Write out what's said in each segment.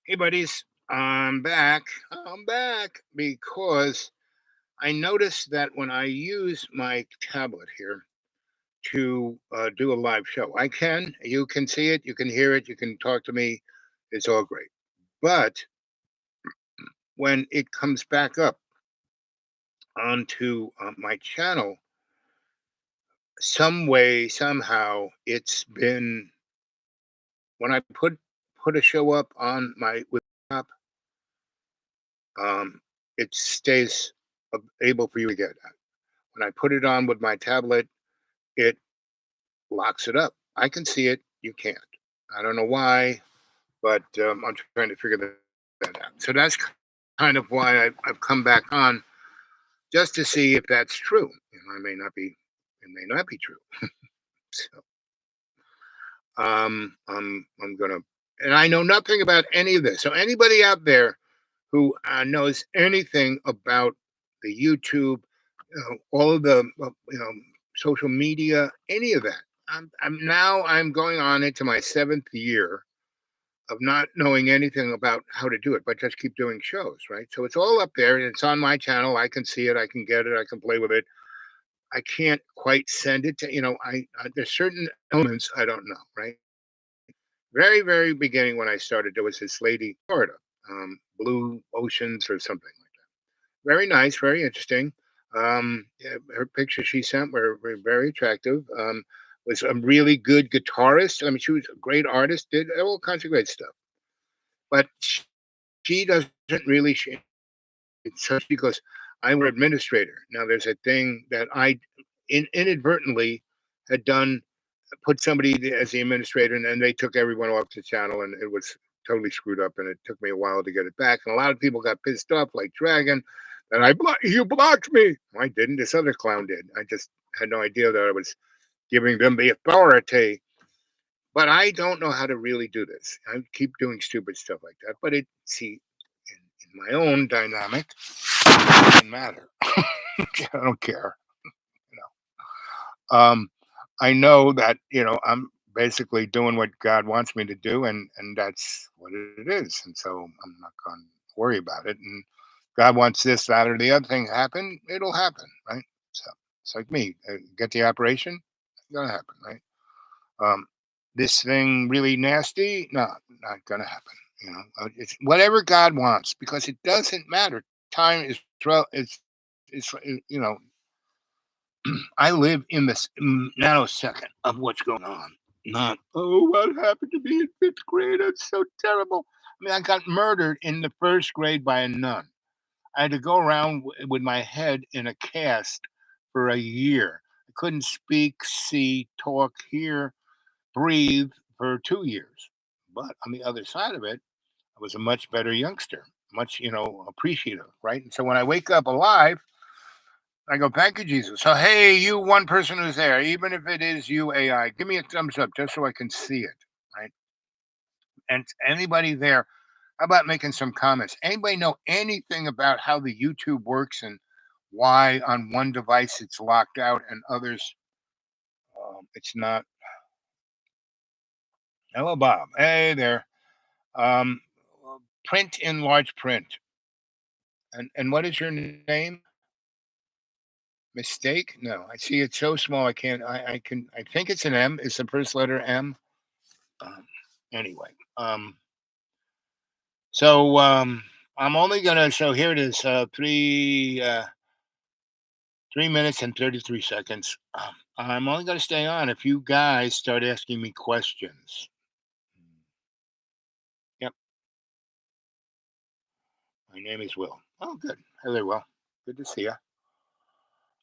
Hey, buddies. I'm back. I'm back because I noticed that when I use my tablet here to do a live show, you can see it, you can hear it, you can talk to me. It's all great. But when it comes back up onto my channel, some way, somehow, it's been when I put a show up on my with app, um, it stays able for you to get. When I put it on with my tablet, it locks it up. I can see it. You can't. I don't know why, but I'm trying to figure that out. So that's kind of why I've come back on just to see if that's true. I may not be. It may not be true. So I'm gonna. And I know nothing about any of this. So anybody out there who knows anything about the YouTube, all of the social media, any of that. I'm going on into my seventh year of not knowing anything about how to do it, but just keep doing shows, right? So it's all up there and it's on my channel. I can see it, I can get it, I can play with it. I can't quite send it to I there's certain elements I don't know, right? Very beginning when I started, there was this lady, Florida, Blue Oceans or something like that. Very nice, very interesting. Yeah, her pictures she sent were very attractive. Was a really good guitarist. I mean, she was a great artist. Did all kinds of great stuff. But she doesn't really. So she goes, "I'm her administrator." Now, there's a thing that I inadvertently had done, put somebody as the administrator, and then they took everyone off the channel, and it was totally screwed up. And it took me a while to get it back. And a lot of people got pissed off, like Dragon, that you blocked me. I didn't. This other clown did. I just had no idea that I was giving them the authority. But I don't know how to really do this. I keep doing stupid stuff like that. But in my own dynamic, it doesn't matter. I don't care. You Um, I know that I'm basically doing what God wants me to do, and that's what it is. And so I'm not going to worry about it. And God wants this, that, or the other thing to happen, it'll happen, right? So it's like me, get the operation, it's gonna happen, right? Um, this thing really nasty, no, not gonna happen. It's whatever God wants because it doesn't matter. Time is it's I live in this nanosecond of what's going on. Not, oh, what happened to me in fifth grade? That's so terrible. I mean, I got murdered in the first grade by a nun. I had to go around with my head in a cast for a year. I couldn't speak, see, talk, hear, breathe for 2 years. But on the other side of it, I was a much better youngster, much, appreciative, right? And so when I wake up alive, I go, thank you, Jesus. So, hey, you one person who's there, even if it is you, AI, give me a thumbs up just so I can see it, right? And anybody there, how about making some comments? Anybody know anything about how the YouTube works and why on one device it's locked out and others it's not? Hello, Bob. Hey there. Um, print in large print. And what is your name? Mistake? No, I see it's so small. I can't. I think it's an M. It's the first letter M. Um, anyway, so I'm only gonna. So here it is. 3 minutes and 33 seconds. I'm only gonna stay on if you guys start asking me questions. Yep, my name is Will. Oh, good. Hello, Will. Good to see you.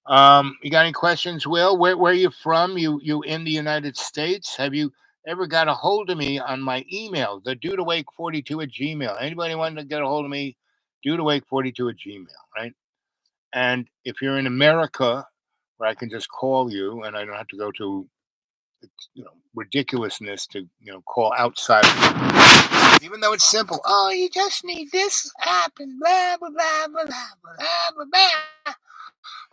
You got any questions, Will? Where are you from? You in the United States? Have you ever got a hold of me on my email, the dude awake 42 at Gmail? Anybody want to get a hold of me? Dude awake 42 at Gmail, right? And if you're in America, where I can just call you and I don't have to go to ridiculousness to call outside, even though it's simple. Oh, you just need this app and blah blah blah blah blah blah blah blah.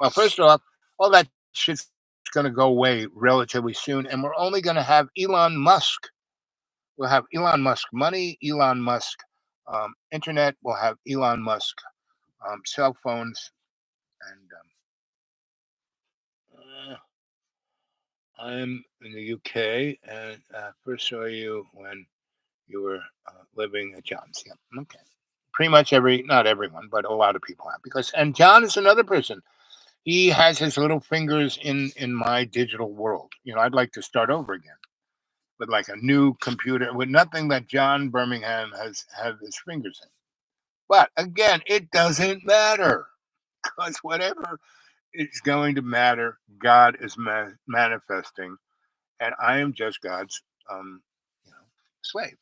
Well, first off, all that shit's going to go away relatively soon, and we're only going to have Elon Musk. We'll have Elon Musk money, Elon Musk Internet will have Elon Musk. Cell phones, and I'm in the UK, and first saw you when you were living at John's. Yeah, okay. Pretty much not everyone, but a lot of people have because. And John is another person. He has his little fingers in my digital world. I'd like to start over again with like a new computer with nothing that John Birmingham has had his fingers in. But again, it doesn't matter because whatever is going to matter, God is manifesting, and I am just God's, you know, slave.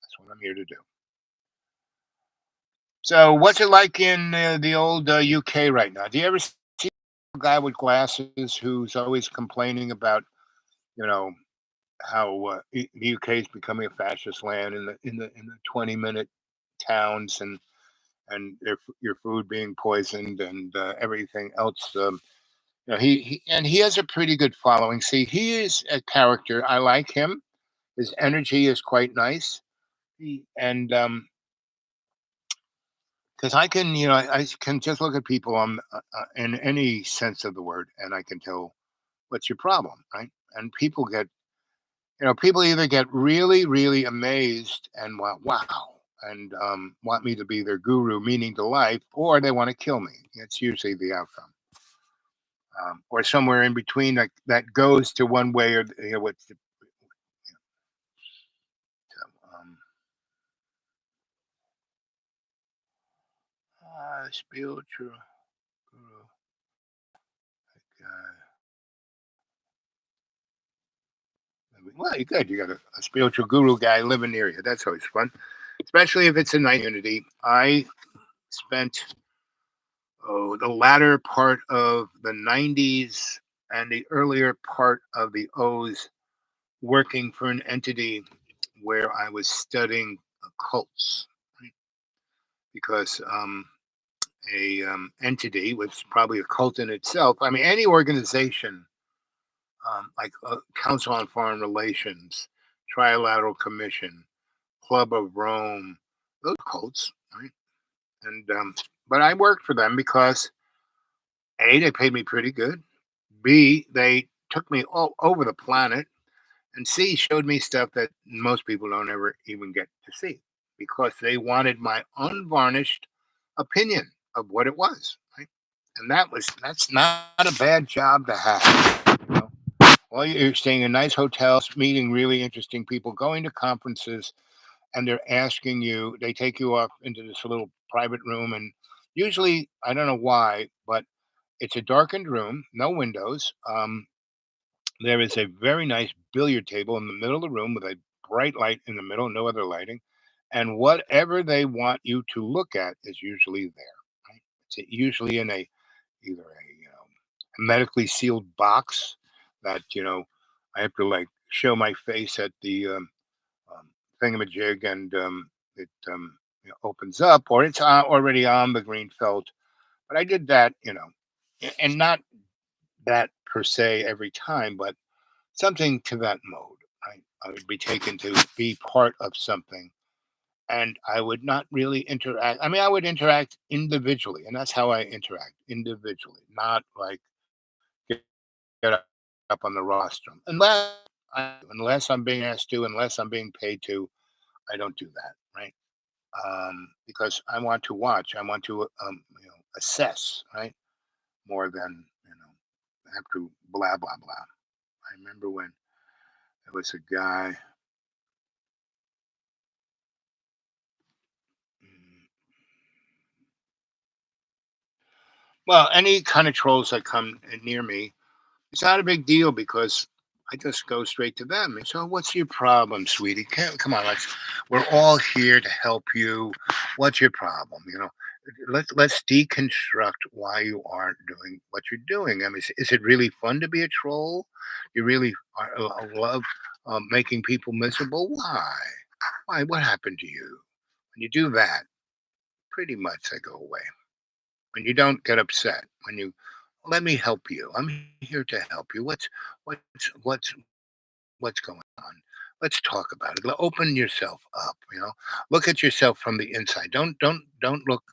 That's what I'm here to do. So, what's it like in the old UK right now? Do you ever see a guy with glasses who's always complaining about, you know, how the UK is becoming a fascist land in the 20-minute towns and your food being poisoned and everything else? He has a pretty good following. See, he is a character. I like him. His energy is quite nice. And because I can, I can just look at people in any sense of the word, and I can tell what's your problem, right? And people either get really, really amazed and wow, and want me to be their guru, meaning to life, or they want to kill me. It's usually the outcome. Or somewhere in between that goes to one way or what's the spiritual guru. Uh, well, you're good. You got a spiritual guru guy living near you. That's always fun, especially if it's a night community. I spent the latter part of the '90s and the earlier part of the O's working for an entity where I was studying cults, right? Because a entity, which is probably a cult in itself. I mean, any organization like Council on Foreign Relations, Trilateral Commission, Club of Rome, those cults, right? And but I worked for them because A, they paid me pretty good. B, they took me all over the planet, and C, showed me stuff that most people don't ever even get to see because they wanted my unvarnished opinion of what it was. Right? And that's not a bad job to have. Well, you're staying in nice hotels, meeting really interesting people, going to conferences, and they're asking you. They take you off into this little private room, and usually, I don't know why, but it's a darkened room, no windows. There is a very nice billiard table in the middle of the room with a bright light in the middle, no other lighting, and whatever they want you to look at is usually there. Right? It's usually in either a medically sealed box that I have to like show my face at the thingamajig, and it opens up, or it's already on the green felt. But I did that, and not that per se every time, but something to that mode. Right? I would be taken to be part of something, and I would not really interact. I mean, I would interact individually, and that's how I interact individually, not like get, get up on the rostrum. Unless I'm being asked to, unless I'm being paid to, I don't do that. Right? Because I want to watch. I want to assess. Right? More than have to blah blah blah. I remember when there was a guy. mm, Well, any kind of trolls that come near me, it's not a big deal because I just go straight to them. And so, what's your problem, sweetie? Come on, we're all here to help you. What's your problem? Let's deconstruct why you aren't doing what you're doing. I mean, is it really fun to be a troll? You really love making people miserable? Why? Why? What happened to you? When you do that, pretty much they go away. When you don't get upset, when you let me help you. I'm here to help you. What's what's going on? Let's talk about it. Open yourself up. Look at yourself from the inside. Don't look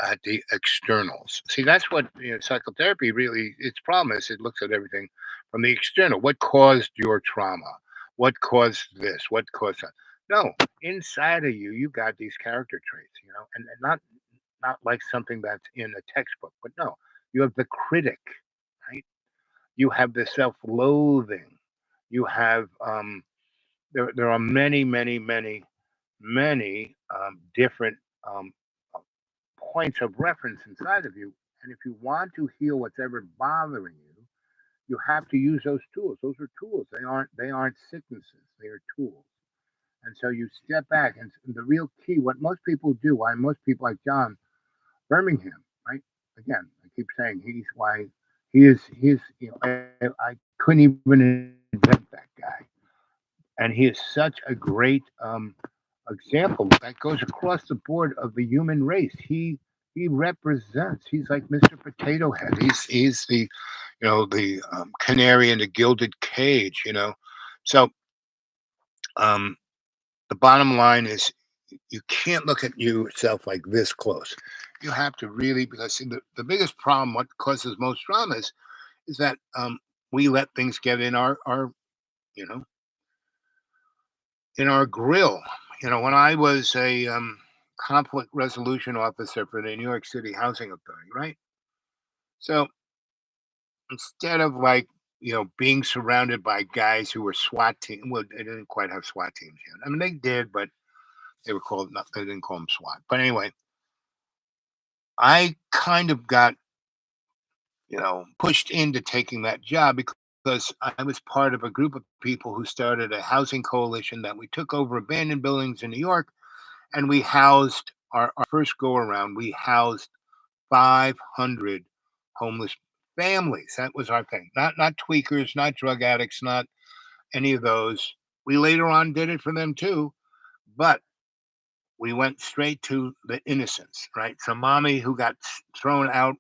at the externals. See, that's what psychotherapy really. Its problem is it looks at everything from the external. What caused your trauma? What caused this? What caused that? No, inside of you, you got these character traits. And not like something that's in a textbook, but no, you have the critic, right? You have the self-loathing. You have there are many, many, many, many different um, points of reference inside of you. And if you want to heal what's ever bothering you, you have to use those tools. Those are tools. They aren't sicknesses. They are tools. And so you step back, and the real key, what most people do, why most people like John Birmingham, right? Again, I keep saying he's why he is. I couldn't even invent that guy, and he is such a great example that goes across the board of the human race. He represents. He's like Mr. Potato Head. He's the canary in the gilded cage. So um, the bottom line is you can't look at yourself like this close. You have to really, because see, the biggest problem, what causes most traumas, is that we let things get you know in our grill. When I was a conflict resolution officer for the New York City Housing Authority, right? So instead of like being surrounded by guys who were SWAT team, well, they didn't quite have SWAT teams yet. I mean, they did, but they were called not. They didn't call them SWAT. But anyway, I kind of got pushed into taking that job because I was part of a group of people who started a housing coalition that we took over abandoned buildings in New York, and we housed our first go around. We housed 500 homeless families. That was our thing. Not tweakers, not drug addicts, not any of those. We later on did it for them too, but we went straight to the innocents, right? So mommy who got thrown out,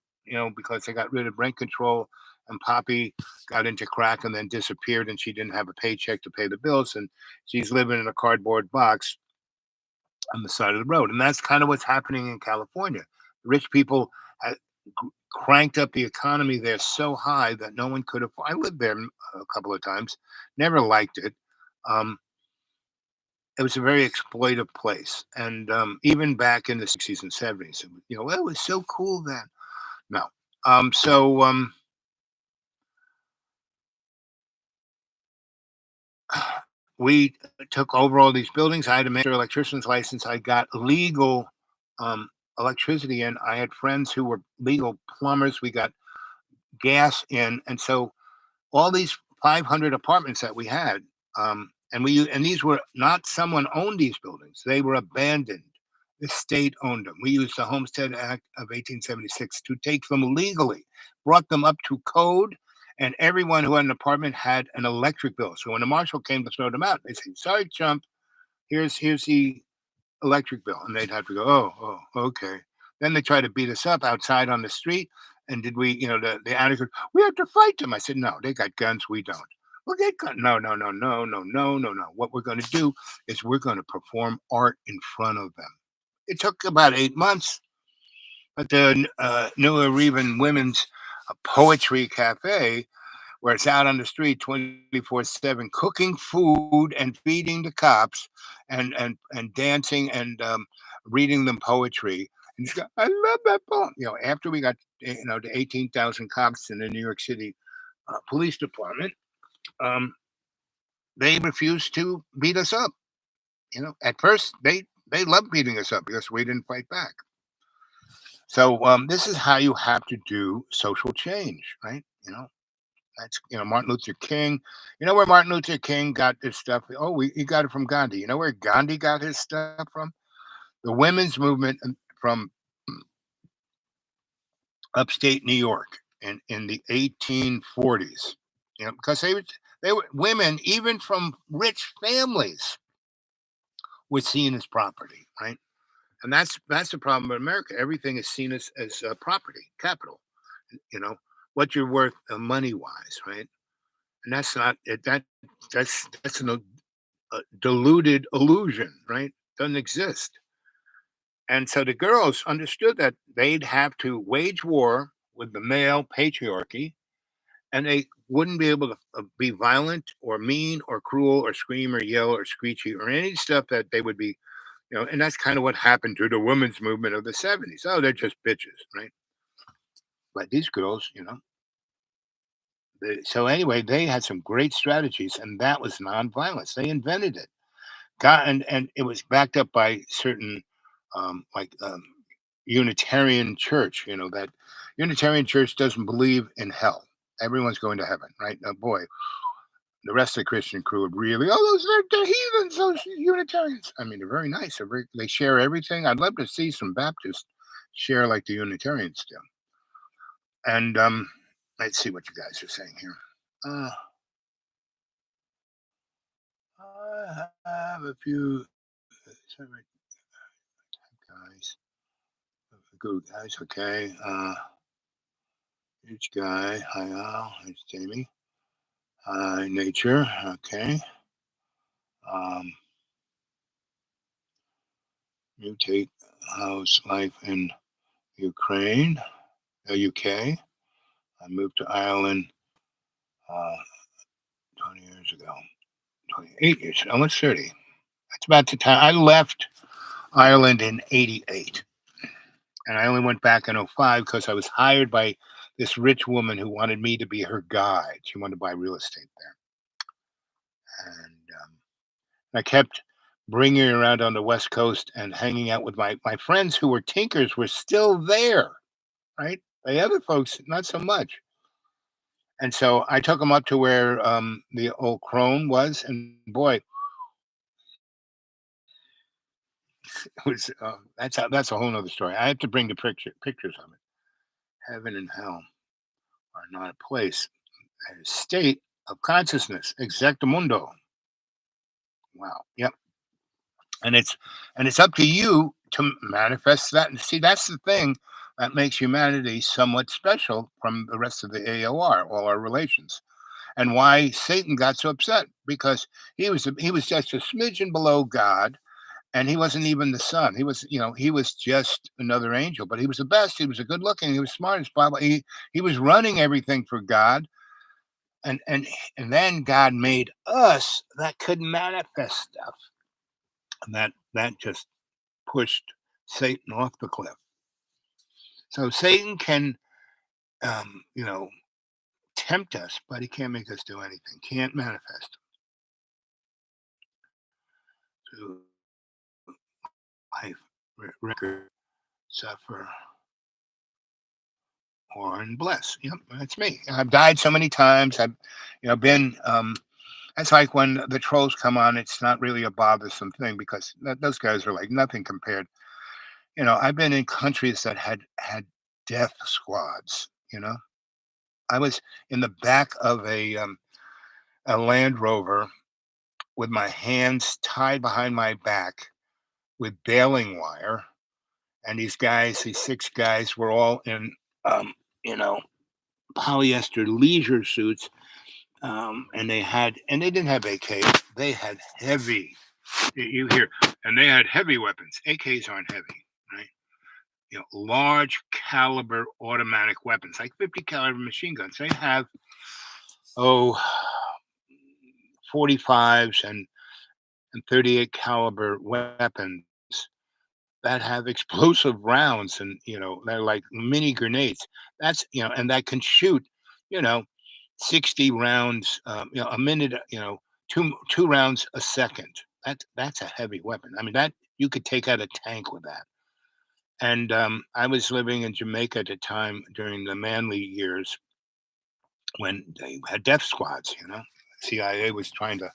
because they got rid of rent control, and Poppy got into crack and then disappeared, and she didn't have a paycheck to pay the bills, and she's living in a cardboard box on the side of the road. And that's kind of what's happening in California. Rich people had cranked up the economy there so high that no one could afford. I lived there a couple of times, never liked it. Um, it was a very exploitive place, and even back in the 60s and 70s, well, it was so cool then. No, so we took over all these buildings. I had a master electrician's license. I got legal um, electricity in. I had friends who were legal plumbers. We got gas in, and so all these 500 apartments that we had, and these were not someone owned these buildings; they were abandoned. The state owned them. We used the Homestead Act of 1876 to take them legally, brought them up to code, and everyone who had an apartment had an electric bill. So when the marshal came to throw them out, they said, "Sorry, chump. Here's the electric bill," and they'd have to go, "Oh, okay." Then they tried to beat us up outside on the street. And did we, the addict goes, "We have to fight them." I said, "No, they got guns. We don't." Well, they got no, no, no, no, no, no, no, no. What we're going to do is we're going to perform art in front of them. It took about 8 months, but the New Arabian Women's Poetry Cafe, where it's out on the street 24/7, cooking food and feeding the cops, and dancing and reading them poetry. And she's got, "I love that poem." After we got the 18,000 cops in the New York City police department, um, they refused to beat us up. At first they loved beating us up because we didn't fight back. So this is how you have to do social change, right? That's Martin Luther King. You know where Martin Luther King got this stuff? Oh, he got it from Gandhi. You know where Gandhi got his stuff from? The women's movement from upstate New York in the 1840s. Because they were women, even from rich families, were seen as property, right? And that's the problem in America. Everything is seen as property, capital. You know what you're worth money wise, right? And that's not it. That's an a deluded illusion, right? Doesn't exist. And so the girls understood that they'd have to wage war with the male patriarchy, and they wouldn't be able to be violent or mean or cruel or scream or yell or screechy or any stuff that they would be, and that's kind of what happened to the women's movement of the 70s. Oh, they're just bitches, right? But these girls, so anyway, they had some great strategies, and that was nonviolence. They invented it. God, and it was backed up by certain, like Unitarian Church. That Unitarian Church doesn't believe in hell. Everyone's going to heaven, right? Boy, the rest of the Christian crew would really, oh, they're heathens, those Unitarians. I mean, they're very nice. They share everything. I'd love to see some Baptists share like the Unitarians do. And let's see what you guys are saying here. Uh, I have a few guys. Good guys, okay. Each guy. Hi, Al. It's Jamie. Hi, Nature. Okay. Um, mutate how's life in Ukraine, UK. I moved to Ireland 20 years ago. 28 years, almost 30. That's about the time I left Ireland in 88. And I only went back in 05 because I was hired by this rich woman who wanted me to be her guide. She wanted to buy real estate there. And I kept bringing her around on the West Coast and hanging out with my friends who were tinkers were still there, right? The other folks, not so much. And so I took them up to where the old crone was. And boy, it was that's a whole nother story. I have to bring the pictures of it. Heaven and hell are not a place, a state of consciousness. Exactamundo. Wow. Yep. And it's up to you to manifest that. And see, that's the thing that makes humanity somewhat special from the rest of the AOR, all our relations. And why Satan got so upset because he was just a smidgen below God, and he wasn't even the son. He was just another angel, but he was the best. He was a good looking. He was smart. He was running everything for God, and then God made us that could manifest stuff, and that just pushed Satan off the cliff. So Satan can, um, you know, tempt us, but he can't make us do anything. Can't manifest to life, record, suffer, or and bless. Yep, that's me. I've died so many times. I've, been. It's like when the trolls come on. It's not really a bothersome thing because those guys are like nothing compared. I've been in countries that had death squads. I was in the back of a Land Rover with my hands tied behind my back with baling wire, and these 6 guys, were all in, um, you know, polyester leisure suits, and they didn't have AKs. They had heavy. You hear, and they had heavy weapons. AKs aren't heavy, right? Large caliber automatic weapons, like 50 caliber machine guns. They have, oh, 45s and 38 caliber weapons that have explosive rounds, and they're like mini grenades. And that can shoot, you know 60 rounds, a minute, two rounds a second. That's a heavy weapon. I mean, that you could take out a tank with that. And I was living in Jamaica at the time during the Manley years when they had death squads. CIA was trying to,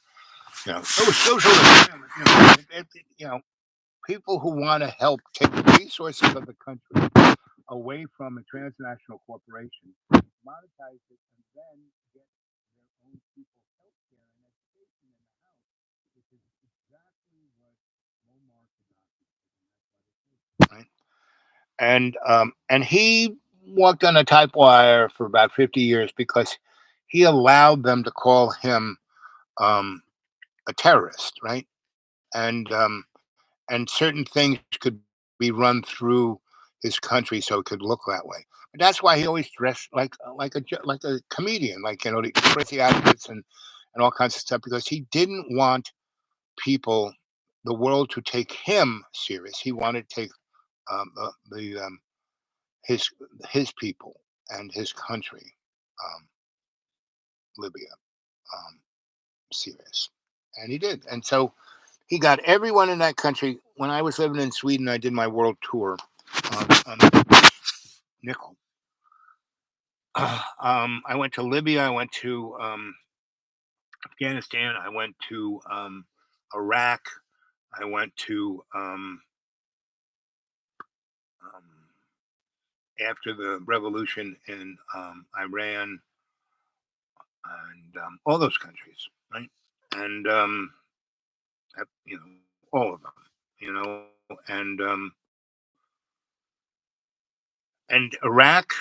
socialism. People who want to help take the resources of the country away from a transnational corporation, monetize it, and then get their own people health care and education in the house, which is exactly what Muammar Gaddafi did. Right? And he walked on a type wire for about 50 years because he allowed them to call him, um, a terrorist, right? And and certain things could be run through his country so it could look that way. But that's why he always dressed like a comedian, like the crazy outfits and all kinds of stuff, because he didn't want people, the world, to take him serious. He wanted to take the his his people and his country, um, Libya, um, serious, and he did. And so he got everyone in that country. When I was living in Sweden, I did my world tour on nickel. I went to Libya. I went to Afghanistan. I went to Iraq. I went to um, after the revolution in Iran and all those countries, right? And all of them, you know, and Iraq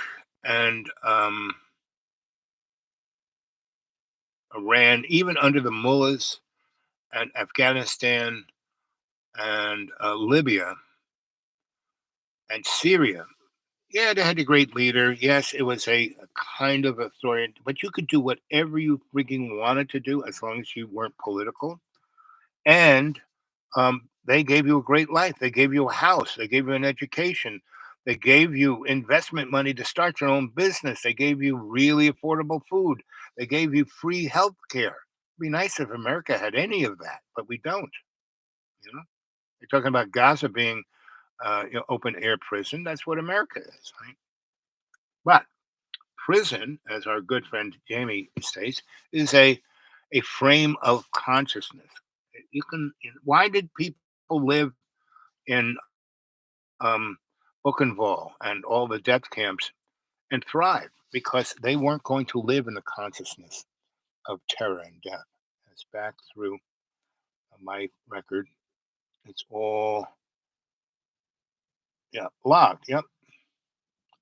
and Iran, even under the mullahs, and Afghanistan and Libya and Syria. Yeah, they had a great leader. Yes, it was a kind of authority, but you could do whatever you freaking wanted to do as long as you weren't political. And they gave you a great life. They gave you a house. They gave you an education. They gave you investment money to start your own business. They gave you really affordable food. They gave you free health care. It'd be nice if America had any of that, but we don't. You know, you're talking about Gaza being open air prison. That's what America is, right? But prison, as our good friend Jamie states, is a frame of consciousness. You can. Why did people live in um, Buchenwald and all the death camps and thrive? Because they weren't going to live in the consciousness of terror and death. It's back through my record. It's all, yeah, logged. Yep,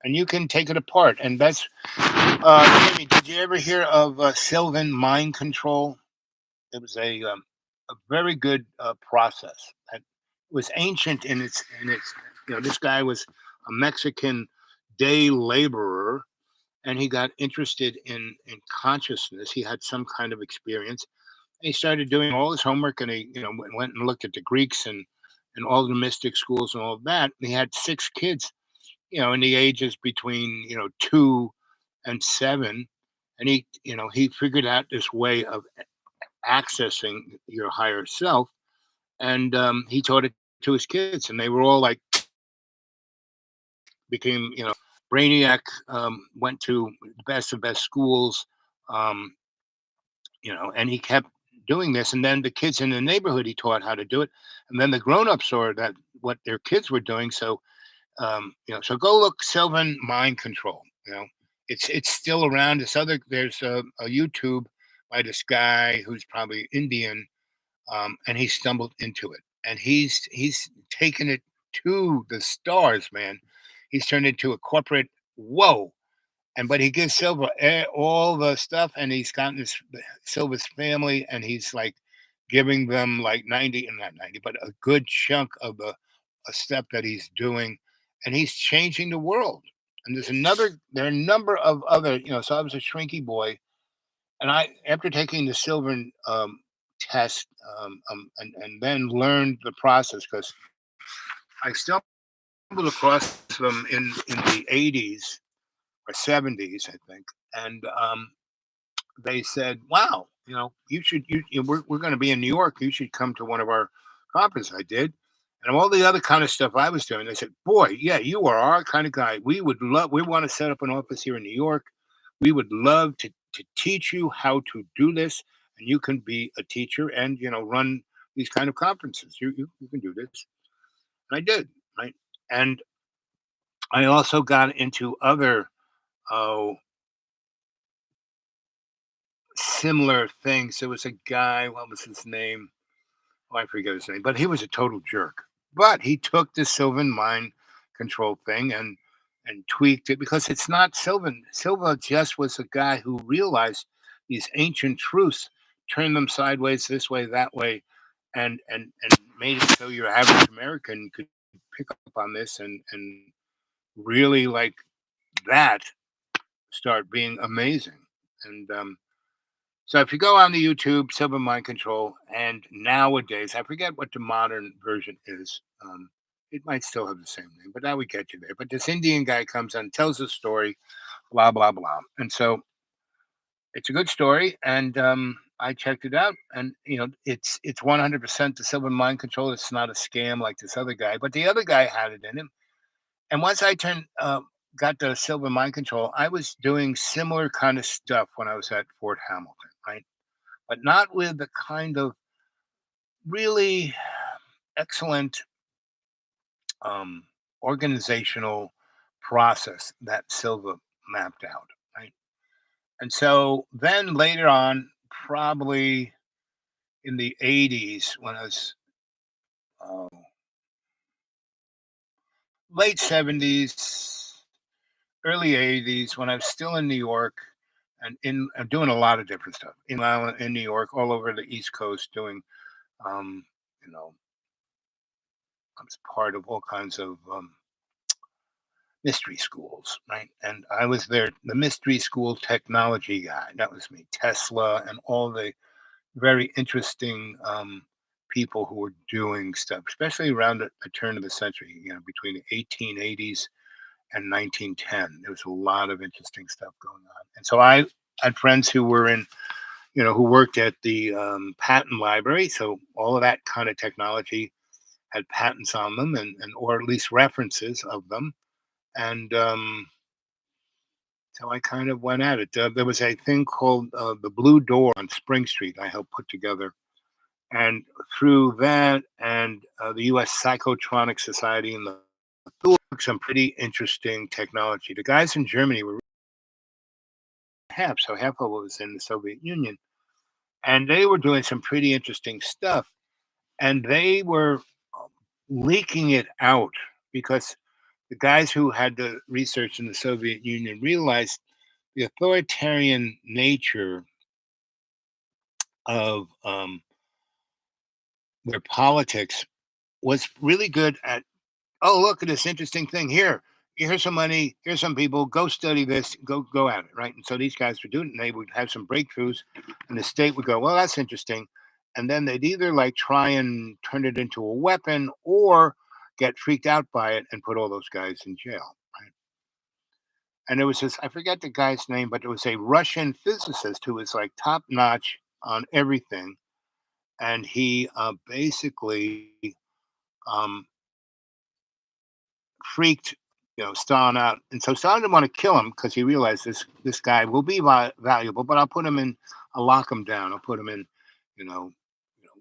and you can take it apart. And that's Jamie. Did you ever hear of Sylvan mind control? It was a very good process. That was ancient in its. This guy was a Mexican day laborer, and he got interested in consciousness. He had some kind of experience. And he started doing all his homework, and he went and looked at the Greeks and all the mystic schools and all of that. And he had six kids, in the ages between 2 and 7, and he figured out this way of accessing your higher self, and he taught it to his kids, and they were all like became brainiac. Went to the best of best schools, um, and he kept doing this. And then the kids in the neighborhood, he taught how to do it, and then the grown-ups saw that what their kids were doing. So so go look Sylvan Mind Control. It's still around. There's a YouTube by this guy who's probably Indian, and he stumbled into it, and he's taken it to the stars, man. He's turned into a corporate. Whoa. And but he gives Silva all the stuff, and he's gotten Silva's family, and he's like giving them like 90, and not 90, but a good chunk of the a step that he's doing, and he's changing the world. And there are a number of other, so I was a shrinky boy, and after taking the Silver test, and then learned the process, because I stumbled across them in the 80s or 70s, I think, and they said, "Wow, you should. We're going to be in New York. You should come to one of our conferences." I did, and all the other kind of stuff I was doing. They said, "Boy, yeah, you are our kind of guy. We would love. We want to set up an office here in New York. We would love to teach you how to do this, and you can be a teacher and run these kind of conferences. You can do this." And I did, right, and I also got into other oh similar things. There was a guy, what was his name? Oh, I forget his name, but he was a total jerk. But he took the Sylvan mind control thing and tweaked it, because it's not Sylvan. Silva just was a guy who realized these ancient truths turned them sideways, this way, that way, and made it so your average American could pick up on this and really like that start being amazing. And so if you go on the YouTube, Silver Mind Control, and nowadays, I forget what the modern version is. It might still have the same name, but that would get you there. But this Indian guy comes on, tells a story, blah blah blah, and so it's a good story. And I checked it out, and it's 100% the Silver Mind Control. It's not a scam like this other guy, but the other guy had it in him. And once I got the Silver Mind Control, I was doing similar kind of stuff when I was at Fort Hamilton, right? But not with the kind of really excellent um, organizational process that Silva mapped out, right? And so then later on, probably in the 80s, when I was uh, late 70s, early 80s, when I was still in New York and doing a lot of different stuff in New York, all over the East Coast, doing, um, you know, I was part of all kinds of mystery schools, right? And I was there, the mystery school technology guy. That was me, Tesla, and all the very interesting people who were doing stuff, especially around the turn of the century, between the 1880s and 1910. There was a lot of interesting stuff going on. And so I had friends who were who worked at the patent library. So all of that kind of technology had patents on them and or at least references of them. And so I kind of went at it. There was a thing called the Blue Door on Spring Street I helped put together. And through that and the U.S. Psychotronic Society and the some pretty interesting technology. The guys in Germany were half, so half of it was in the Soviet Union, and they were doing some pretty interesting stuff. And they were um, leaking it out because the guys who had the research in the Soviet Union realized the authoritarian nature of their politics was really good at, oh, look at this interesting thing here. Here's some money. Here's some people. Go study this. Go at it, right? And so these guys would do it, and they would have some breakthroughs, and the state would go, well, that's interesting, and then they'd either like try and turn it into a weapon or get freaked out by it and put all those guys in jail. Right? And there was this, I forget the guy's name, but it was a Russian physicist who was like top notch on everything, and he basically um, freaked, Stalin out, and so Stalin didn't want to kill him because he realized this guy will be valuable, but I'll lock him down, I'll put him in, you know,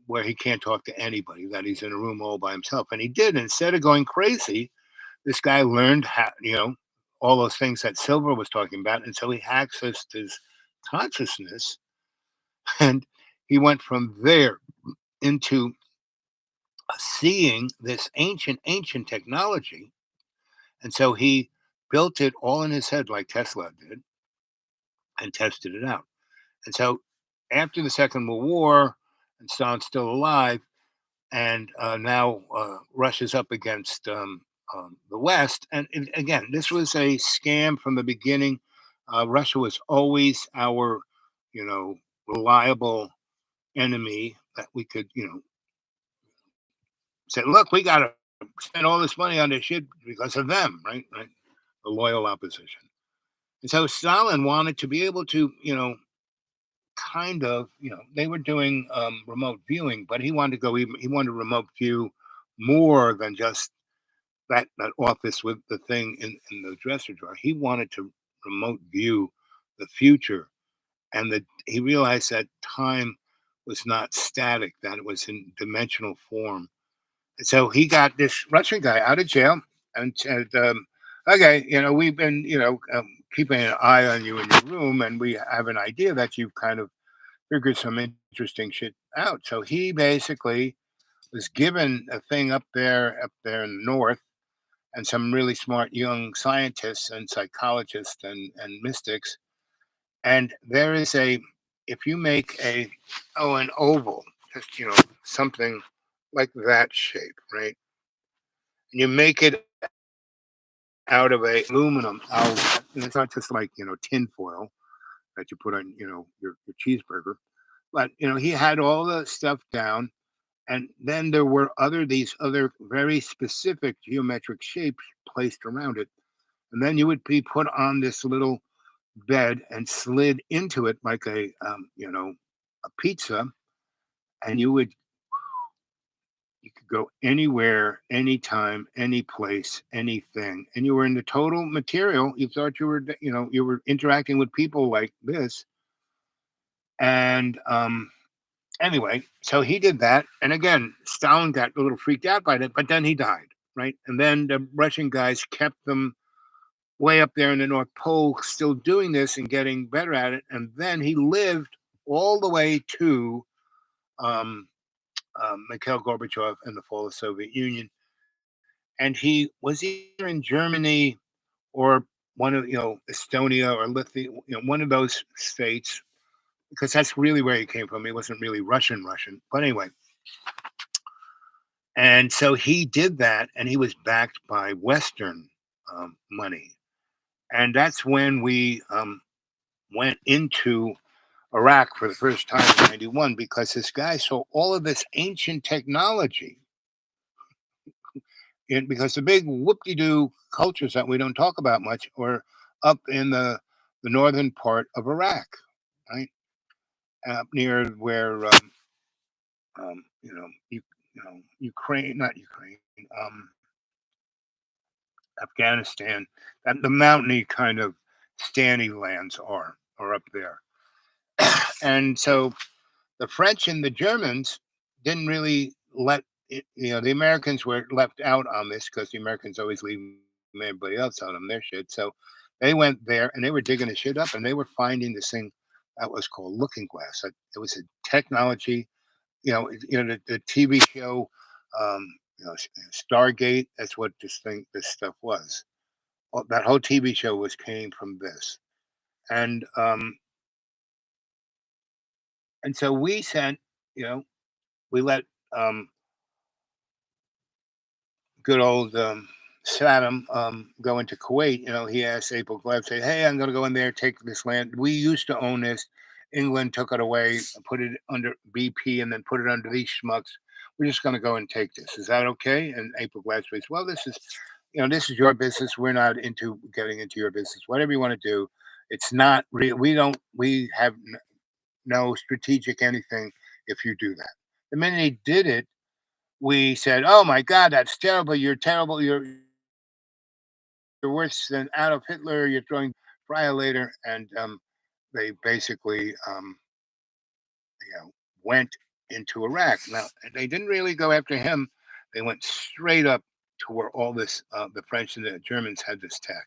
where he can't talk to anybody, that he's in a room all by himself, and he did. Instead of going crazy, this guy learned how, all those things that Silver was talking about, and so he accessed his consciousness, and he went from there into seeing this ancient technology. And so he built it all in his head like Tesla did and tested it out. And so after the Second World War, and Stalin's still alive, and now Russia's up against the West. And again, this was a scam from the beginning. Russia was always our, reliable enemy that we could, say, look, we got to spend all this money on this shit because of them, right? Right. The loyal opposition. And so Stalin wanted to be able to, kind of, they were doing remote viewing, but he wanted to go even, he wanted to remote view more than just that office with the thing in the dresser drawer. He wanted to remote view the future. And that he realized that time was not static, that it was in dimensional form. And so he got this Russian guy out of jail and said, okay, we've been, keeping an eye on you in your room, and we have an idea that you've kind of figured some interesting shit out. So he basically was given a thing up there in the north, and some really smart young scientists and psychologists and mystics. And there is a if you make an oval, just something like that shape, right? And you make it out of a aluminum outlet, and it's not just like tin foil that you put on your cheeseburger, but he had all the stuff down, and then there were these other very specific geometric shapes placed around it, and then you would be put on this little bed and slid into it like a pizza, and you could go anywhere, anytime, any place, anything, and you were in the total material. You thought you were interacting with people like this, and anyway, so he did that, and again, Stalin got a little freaked out by it, but then he died, right? And then the Russian guys kept them way up there in the North Pole, still doing this and getting better at it. And then he lived all the way to um, Mikhail Gorbachev and the fall of the Soviet Union, and he was either in Germany or one of Estonia or Lithuania, one of those states, because that's really where he came from. He wasn't really Russian, but anyway. And so he did that, and he was backed by Western money, and that's when we went into Iraq for the first time in '91, because this guy saw all of this ancient technology. And because the big whoop-de-doo cultures that we don't talk about much are up in the northern part of Iraq, right? Up near where Ukraine, not Ukraine, Afghanistan, that the mountainy kind of standy lands are up there. And so the French and the Germans didn't really the Americans were left out on this because the Americans always leave everybody else out on their shit. So they went there and they were digging the shit up, and they were finding this thing that was called Looking Glass. It was a technology, the TV show, Stargate. That's what this stuff was. That whole TV show came from this, and so we sent, you know, we let good old Saddam go into Kuwait. He asked April Gleb, say, "Hey, I'm going to go in there, take this land. We used to own this. England took it away, put it under BP, and then put it under these schmucks. We're just going to go and take this. Is that okay?" And April Gleb says, "Well, this is your business. We're not into getting into your business. Whatever you want to do, it's not real. We have no strategic anything if you do that." The minute he did it, we said, "Oh my God, that's terrible. You're terrible. You're worse than Adolf Hitler. You're throwing later." And they basically, went into Iraq. Now, they didn't really go after him. They went straight up to where all this, the French and the Germans had this tech.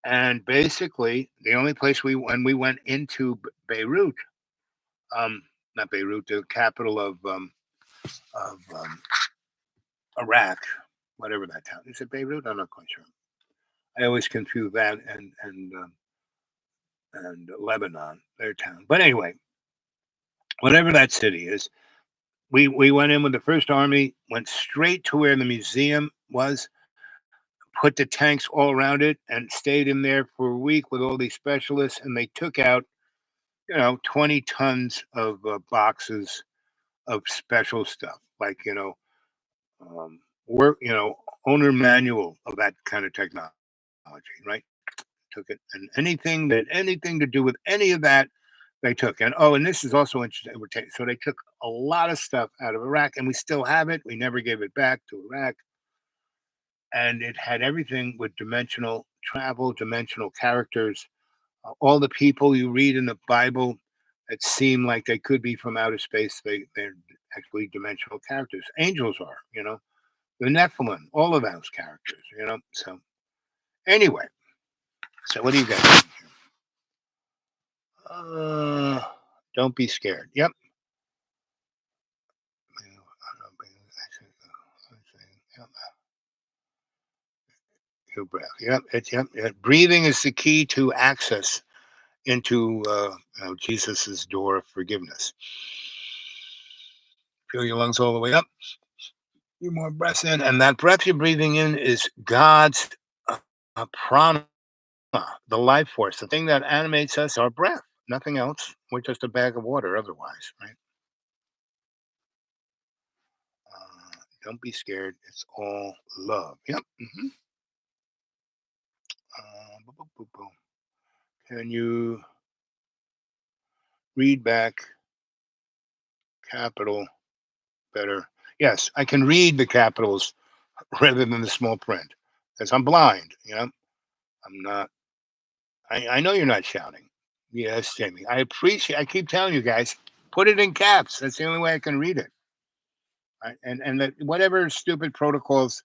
And basically, the only place when we went into Beirut, um, not Beirut, the capital of Iraq, whatever that town is. It Beirut? I'm not quite sure. I always confuse that and Lebanon, their town. But anyway, whatever that city is, we went in with the First Army, went straight to where the museum was, put the tanks all around it, and stayed in there for a week with all these specialists, and they took out 20 tons of boxes of special stuff, like work, owner manual of that kind of technology, right? Took it, and anything to do with any of that, they took. And and this is also interesting. So they took a lot of stuff out of Iraq, and we still have it. We never gave it back to Iraq, and it had everything with dimensional travel, dimensional characters, all the people you read in the Bible that seem like they could be from outer space. They're actually dimensional characters. Angels are, the Nephilim, all of those characters. So anyway, so what do you got? Don't be scared. Yep. Your breath. Yep. Breathing is the key to access into Jesus's door of forgiveness. Feel your lungs all the way up. Few more breaths in, and that breath you're breathing in is God's prana, the life force, the thing that animates us, our breath, nothing else. We're just a bag of water otherwise, right? Don't be scared. It's all love. Yep. Boop, boop, boop, boop. Can you read back capital better? Yes, I can read the capitals rather than the small print because I'm blind. I'm not. I know you're not shouting. Yes, Jamie. I appreciate. I keep telling you guys, put it in caps. That's the only way I can read it. Right? And that whatever stupid protocols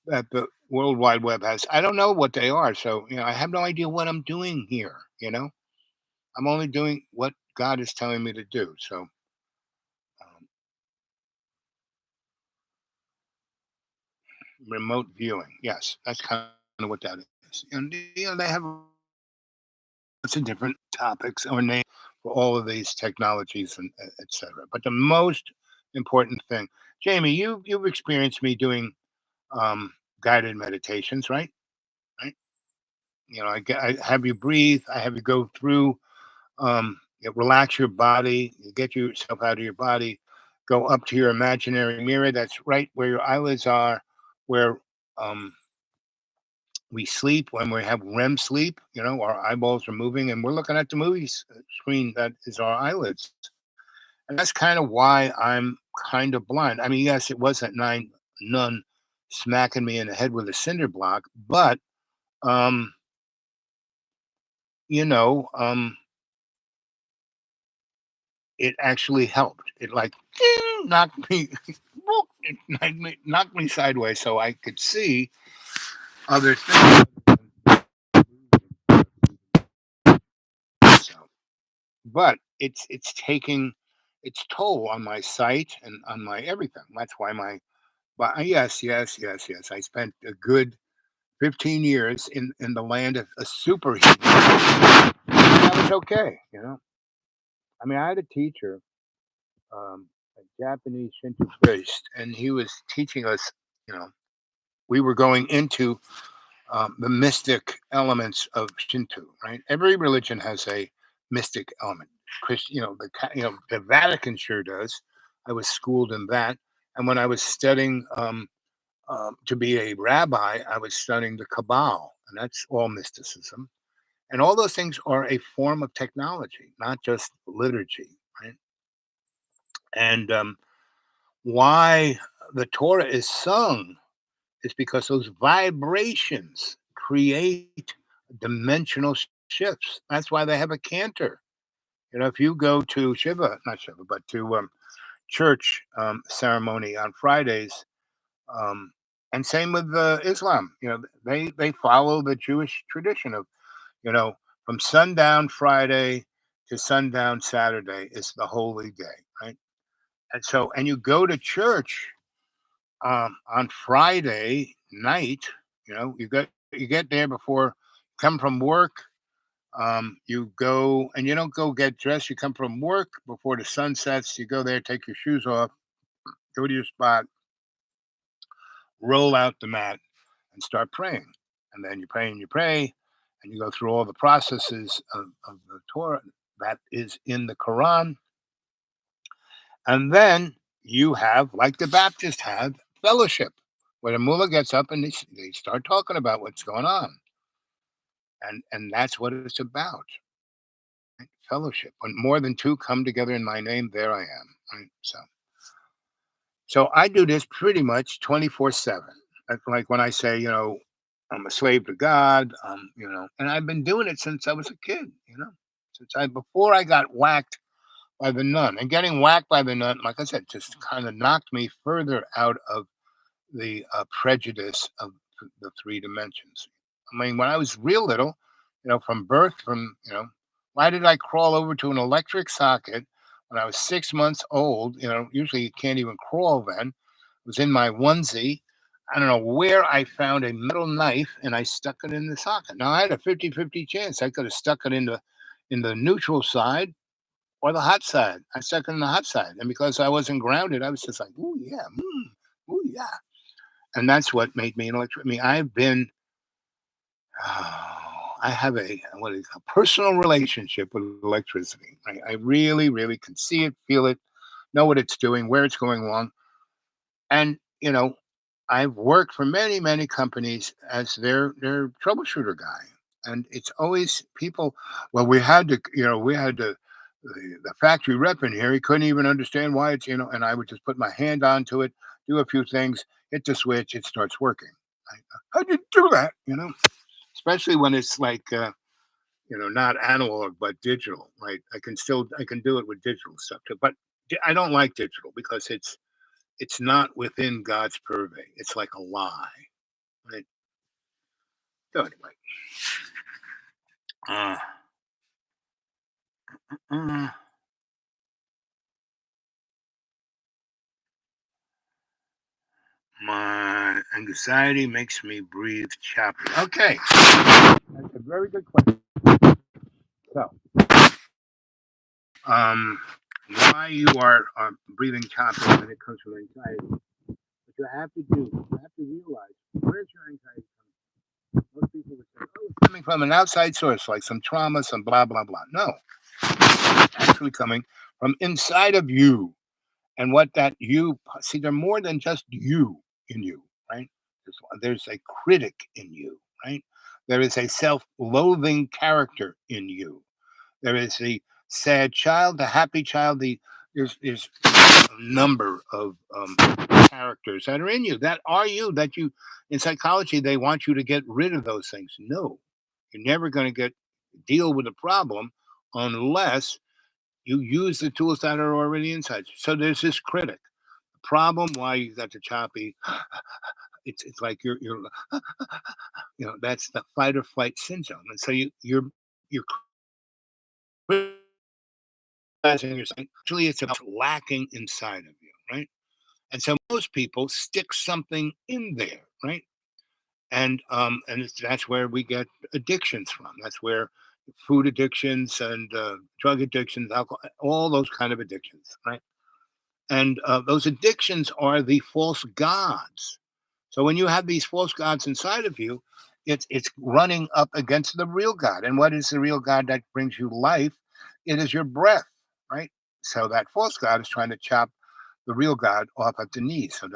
that the World Wide Web has, I don't know what they are. So I have no idea what I'm doing here. I'm only doing what God is telling me to do. So remote viewing, yes, that's kind of what that is. And they have lots of different topics or names for all of these technologies and etc. But the most important thing, Jamie, you've experienced me doing um, guided meditations, right? Right. I have you breathe. I have you go through, relax your body, you get yourself out of your body, go up to your imaginary mirror. That's right where your eyelids are, where um, we sleep when we have REM sleep. Our eyeballs are moving, and we're looking at the movies screen that is our eyelids. And that's kind of why I'm kind of blind. I mean, yes, it was that nine nun smacking me in the head with a cinder block, but um, you know, um, it actually helped. It like knocked me, it knocked me sideways, so I could see other things. So, but it's taking its toll on my sight and on my everything. That's why but yes, yes, yes, yes. I spent a good 15 years in the land of a superhuman. That was okay. I mean, I had a teacher, a Japanese Shinto priest, and he was teaching us. You know, we were going into the mystic elements of Shinto. Right? Every religion has a mystic element. The Vatican sure does. I was schooled in that, and when I was studying to be a rabbi, I was studying the Kabbalah, and that's all mysticism. And all those things are a form of technology, not just liturgy, right? And why the Torah is sung is because those vibrations create dimensional shifts. That's why they have a cantor. If you go to Shiva, not Shiva, but to church ceremony on Fridays, um, and same with Islam. They follow the Jewish tradition of you know from sundown Friday to sundown Saturday is the holy day, right? And you go to church on Friday night. You get there before come from work. You go and you don't go get dressed. You come from work before the sun sets. You go there, take your shoes off, go to your spot, roll out the mat, and start praying. And then you pray and you pray, and you go through all the processes of the Torah that is in the Quran. And then you have, like the Baptists have, fellowship, where the mullah gets up and they start talking about what's going on. And that's what it's about. Right? Fellowship. When more than two come together in my name, there I am. Right? So I do this pretty much 24/7. That's like when I say, I'm a slave to God, and I've been doing it since I was a kid, since before I got whacked by the nun. And getting whacked by the nun, like I said, just kind of knocked me further out of the prejudice of the three dimensions. I mean, when I was real little, from birth, why did I crawl over to an electric socket when I was 6 months old? Usually you can't even crawl then. It was in my onesie. I don't know where I found a metal knife and I stuck it in the socket. Now I had a 50-50 chance. I could have stuck it in the neutral side or the hot side. I stuck in the hot side, and because I wasn't grounded, I was just like, "Ooh yeah, ooh yeah," and that's what made me an electric. I mean, I've been, I have a what is a personal relationship with electricity. I really, really can see it, feel it, know what it's doing, where it's going wrong, and I've worked for many, many companies as their troubleshooter guy, and it's always people. Well, we had the factory rep in here. He couldn't even understand why and I would just put my hand onto it, do a few things, hit the switch, it starts working. How'd you do that? Especially when it's like not analog but digital, right? I can do it with digital stuff too, but I don't like digital because it's not within God's purvey. It's like a lie, right? So anyway, uh, uh, my anxiety makes me breathe choppy. Okay, that's a very good question. So, um, why you are breathing choppy when it comes from anxiety? What you have to do, you have to realize where's your anxiety coming from. Most people would say, "Oh, it's coming from an outside source, like some trauma, some blah blah blah." No, it's actually coming from inside of you. And what that you see, they're more than just you in you, right? There's a critic in you, right? There is a self-loathing character in you. There is the sad child, the happy child. There's a number of characters that are in you, that are you, that you. In psychology, they want you to get rid of those things. No, you're never going to get deal with a problem unless you use the tools that are already inside you. So there's this critic. The problem why you got the choppy, it's like you're that's the fight or flight syndrome. And so you're criticizing yourself. Actually it's about lacking inside of you, right? And so most people stick something in there, right? That's where we get addictions from. That's where food addictions and drug addictions, alcohol, all those kind of addictions, right? And those addictions are the false gods. So when you have these false gods inside of you, it's running up against the real God. And what is the real God that brings you life? It is your breath, right? So that false God is trying to chop the real God off at the knees. And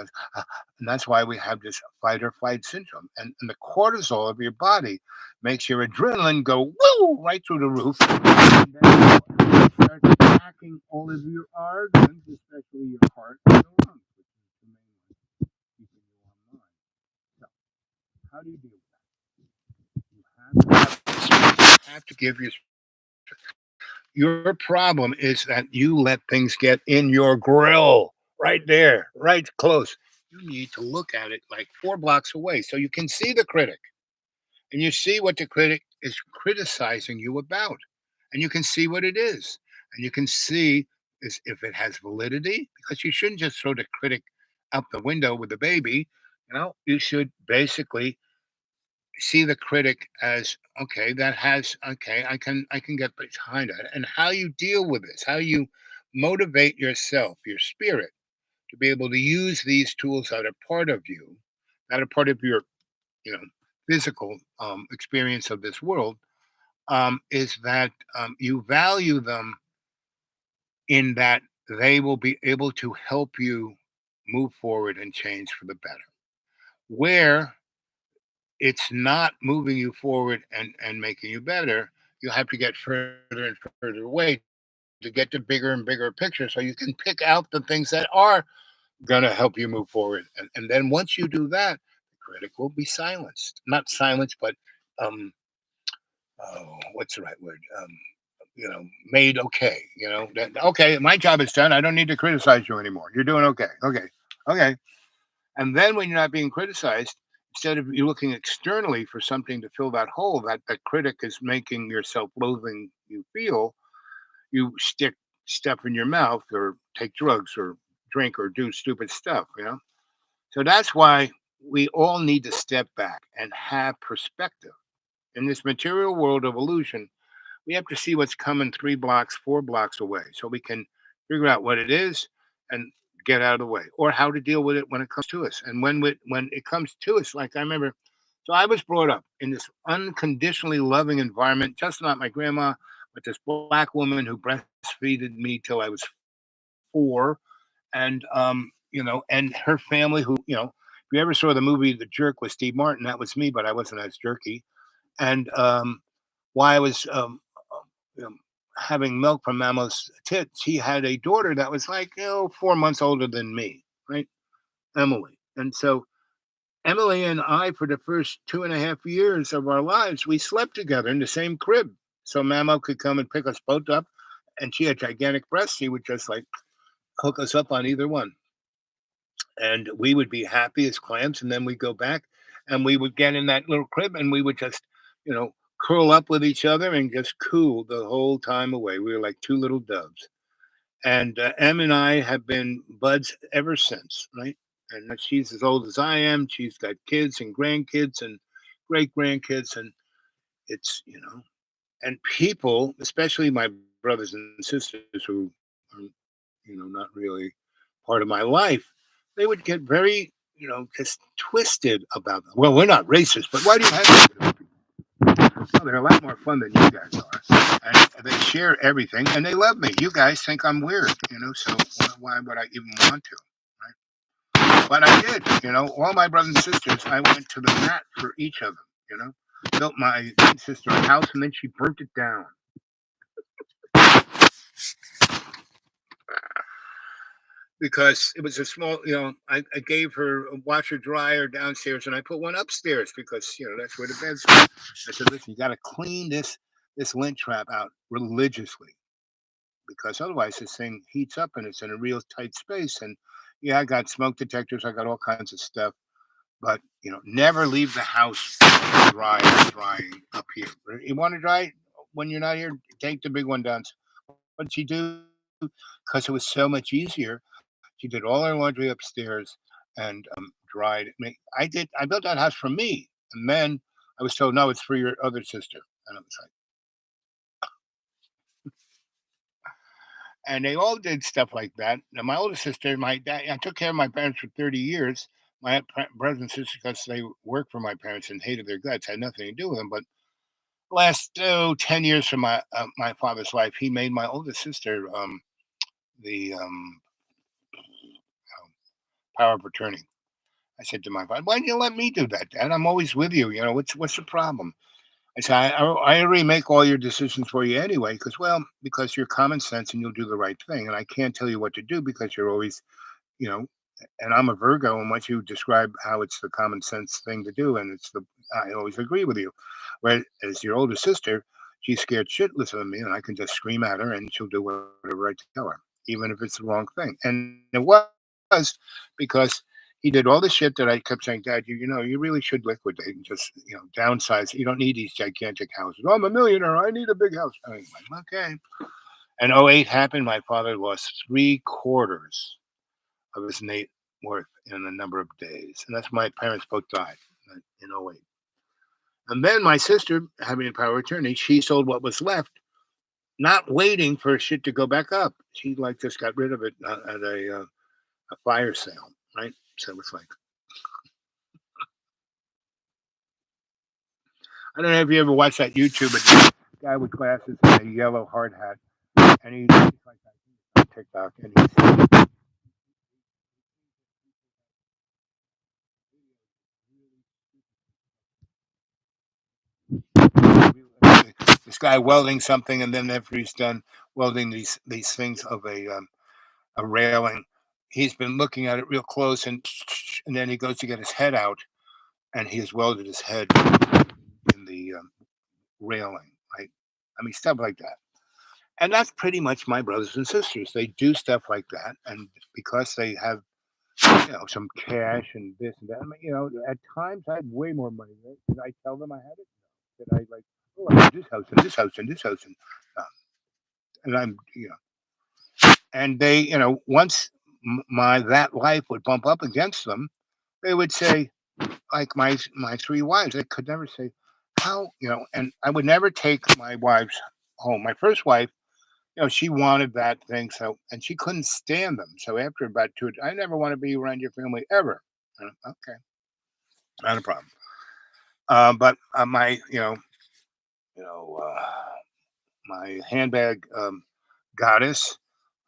that's why we have this fight or flight syndrome. And the cortisol of your body makes your adrenaline go woo right through the roof. And then you start attacking all of your organs, especially your heart and your lungs, which is the main one keeping you online. So, how do you deal with that? You have to give your problem is that you let things get in your grill right there, right close. You need to look at it like 4 blocks away so you can see the critic and you see what the critic is criticizing you about. And you can see what it is. And you can see if it has validity, because you shouldn't just throw the critic out the window with the baby. You should basically see the critic as okay, that has okay, I can get behind it. And how you deal with this, how you motivate yourself, your spirit, to be able to use these tools that are part of you, that are part of your you know physical experience of this world, is that you value them in that they will be able to help you move forward and change for the better. Where it's not moving you forward and making you better, you have to get further and further away to get the bigger and bigger picture so you can pick out the things that are going to help you move forward. And then once you do that, the critic will be silenced. Not silenced, but um, what's the right word? Made okay. Okay, my job is done. I don't need to criticize you anymore. You're doing okay. Okay. Okay. And then when you're not being criticized, instead of you looking externally for something to fill that hole that critic is making your self-loathing you feel, you stick stuff in your mouth or take drugs or drink or do stupid stuff. So that's why we all need to step back and have perspective. In this material world of illusion, we have to see what's coming 3 blocks, 4 blocks away, so we can figure out what it is and get out of the way, or how to deal with it when it comes to us. And when it comes to us, like I remember, so I was brought up in this unconditionally loving environment, just not my grandma, but this black woman who breastfeeded me till I was 4, and and her family who, if you ever saw the movie The Jerk with Steve Martin, that was me, but I wasn't as jerky. And while I was um, having milk from Mama's tits, he had a daughter that was like 4 months older than me, right? Emily. And so Emily and I, for the first 2.5 years of our lives, we slept together in the same crib. So Mama could come and pick us both up, and she had gigantic breasts. She would just like hook us up on either one, and we would be happy as clams. And then we go back, and we would get in that little crib, and we would just, curl up with each other and just coo the whole time away. We were like two little doves. And Em and I have been buds ever since, right? And she's as old as I am. She's got kids and grandkids and great grandkids, and it's and people, especially my brothers and sisters who are not really part of my life, they would get very just twisted about them. Well, we're not racist, but why do you have to? Oh, they're a lot more fun than you guys are, and they share everything, and they love me. You guys think I'm weird, so why would I even want to, right? But I did, all my brothers and sisters. I went to the mat for each of them, built my sister a house, and then she burnt it down because it was a small, I gave her a washer dryer downstairs, and I put one upstairs because that's where the beds were. I said, listen, you got to clean this lint trap out religiously, because otherwise this thing heats up and it's in a real tight space. And yeah, I got smoke detectors, I got all kinds of stuff, but never leave the house drying up here. You want to dry when you're not here, take the big one down. What did she do? Because it was so much easier. She did all her laundry upstairs and dried. I built that house for me, and then I was told, no, it's for your other sister, and I was like, and they all did stuff like that. Now, my older sister, my dad, I took care of my parents for 30 years. My brothers and sisters, because they worked for my parents and hated their guts, had nothing to do with them. But last 10 years from my father's life, he made my oldest sister the power of attorney. I said to my father, "Why didn't you let me do that, Dad? I'm always with you. What's the problem?" I said, I already make all your decisions for you anyway, because you're common sense and you'll do the right thing. And I can't tell you what to do because you're always, you know, and I'm a Virgo, and once you describe how it's the common sense thing to do, and I always agree with you. Whereas your older sister, she's scared shitless of me, and I can just scream at her, and she'll do whatever I tell her, even if it's the wrong thing. And it was because he did all the shit that I kept saying, Dad, you really should liquidate and just, downsize. You don't need these gigantic houses. Oh, I'm a millionaire. I need a big house. I was like, okay. And '08 happened. My father lost 3/4 of his net worth in a number of days. And that's my parents both died in '08. And then my sister, having a power of attorney, she sold what was left, not waiting for shit to go back up. She like just got rid of it at a fire sale, right? So it's like, I don't know if you ever watched that YouTube, but the guy with glasses and a yellow hard hat, and he's like that on TikTok, and this guy welding something, and then after he's done welding these things of a railing, he's been looking at it real close, and then he goes to get his head out, and he has welded his head in the railing, right? I mean, stuff like that. And that's pretty much my brothers and sisters. They do stuff like that, and because they have some cash and this and that. I mean, at times I had way more money. Right? Did I tell them I had it? No. Did I like, oh, I have this house and this house and this house um, and I'm, and they, once my that life would bump up against them, they would say, like my three wives, they could never say how, and I would never take my wives home. My first wife, she wanted that thing, so and she couldn't stand them. So after about two, I never want to be around your family ever. Okay, not a problem. But my, you know, my handbag goddess,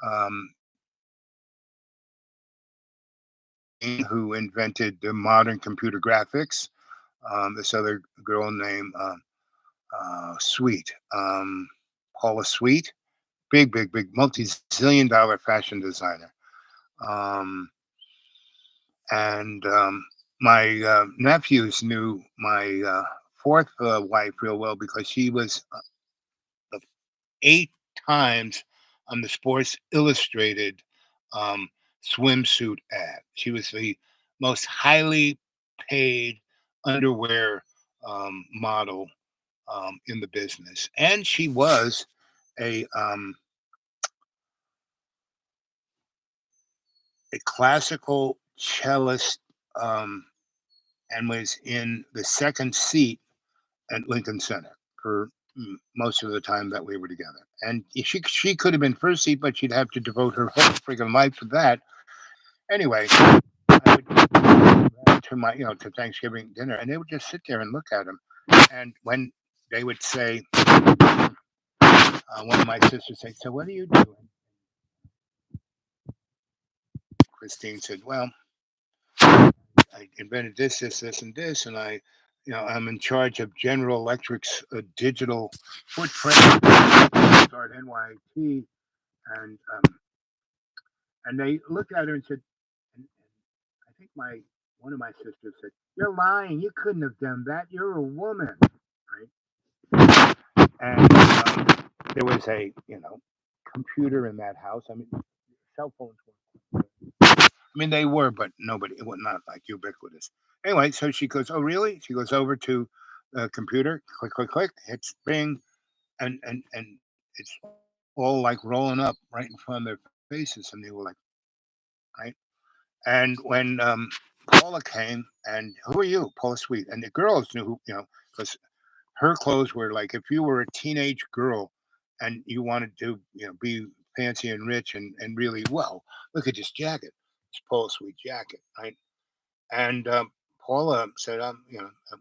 um, who invented the modern computer graphics. This other girl named Sweet, Paula Sweet, big, big, big, multi-zillion dollar fashion designer. Um, and My nephews knew my fourth wife real well because she was the 8 times on the Sports Illustrated um, swimsuit ad. She was the most highly paid underwear model in the business, and she was a classical cellist, um, and was in the second seat at Lincoln Center for most of the time that we were together. And she could have been first seat, but she'd have to devote her whole freaking life to that. Anyway, I would to my to Thanksgiving dinner, and they would just sit there and look at him. And when they would say, one of my sisters say, "So what are you doing?" Christine said, "Well, I invented this, this, this, and this, and I'm in charge of General Electric's digital footprint. Start NYT, and they looked at her and said, and I think my one of my sisters said, "You're lying. You couldn't have done that. You're a woman, right?" And there was a computer in that house. I mean, cell phones were. I mean, they were, but nobody. It was not like ubiquitous. Anyway, so she goes, "Oh, really?" She goes over to the computer, click, click, click, hits Bing, and it's all like rolling up right in front of their faces, and they were like, right. And when Paula came, and who are you, Paula Sweet? And the girls knew who, because her clothes were like if you were a teenage girl and you wanted to, be fancy and rich and really well. Look at this jacket. It's Paula Sweet jacket, right? And Paula said,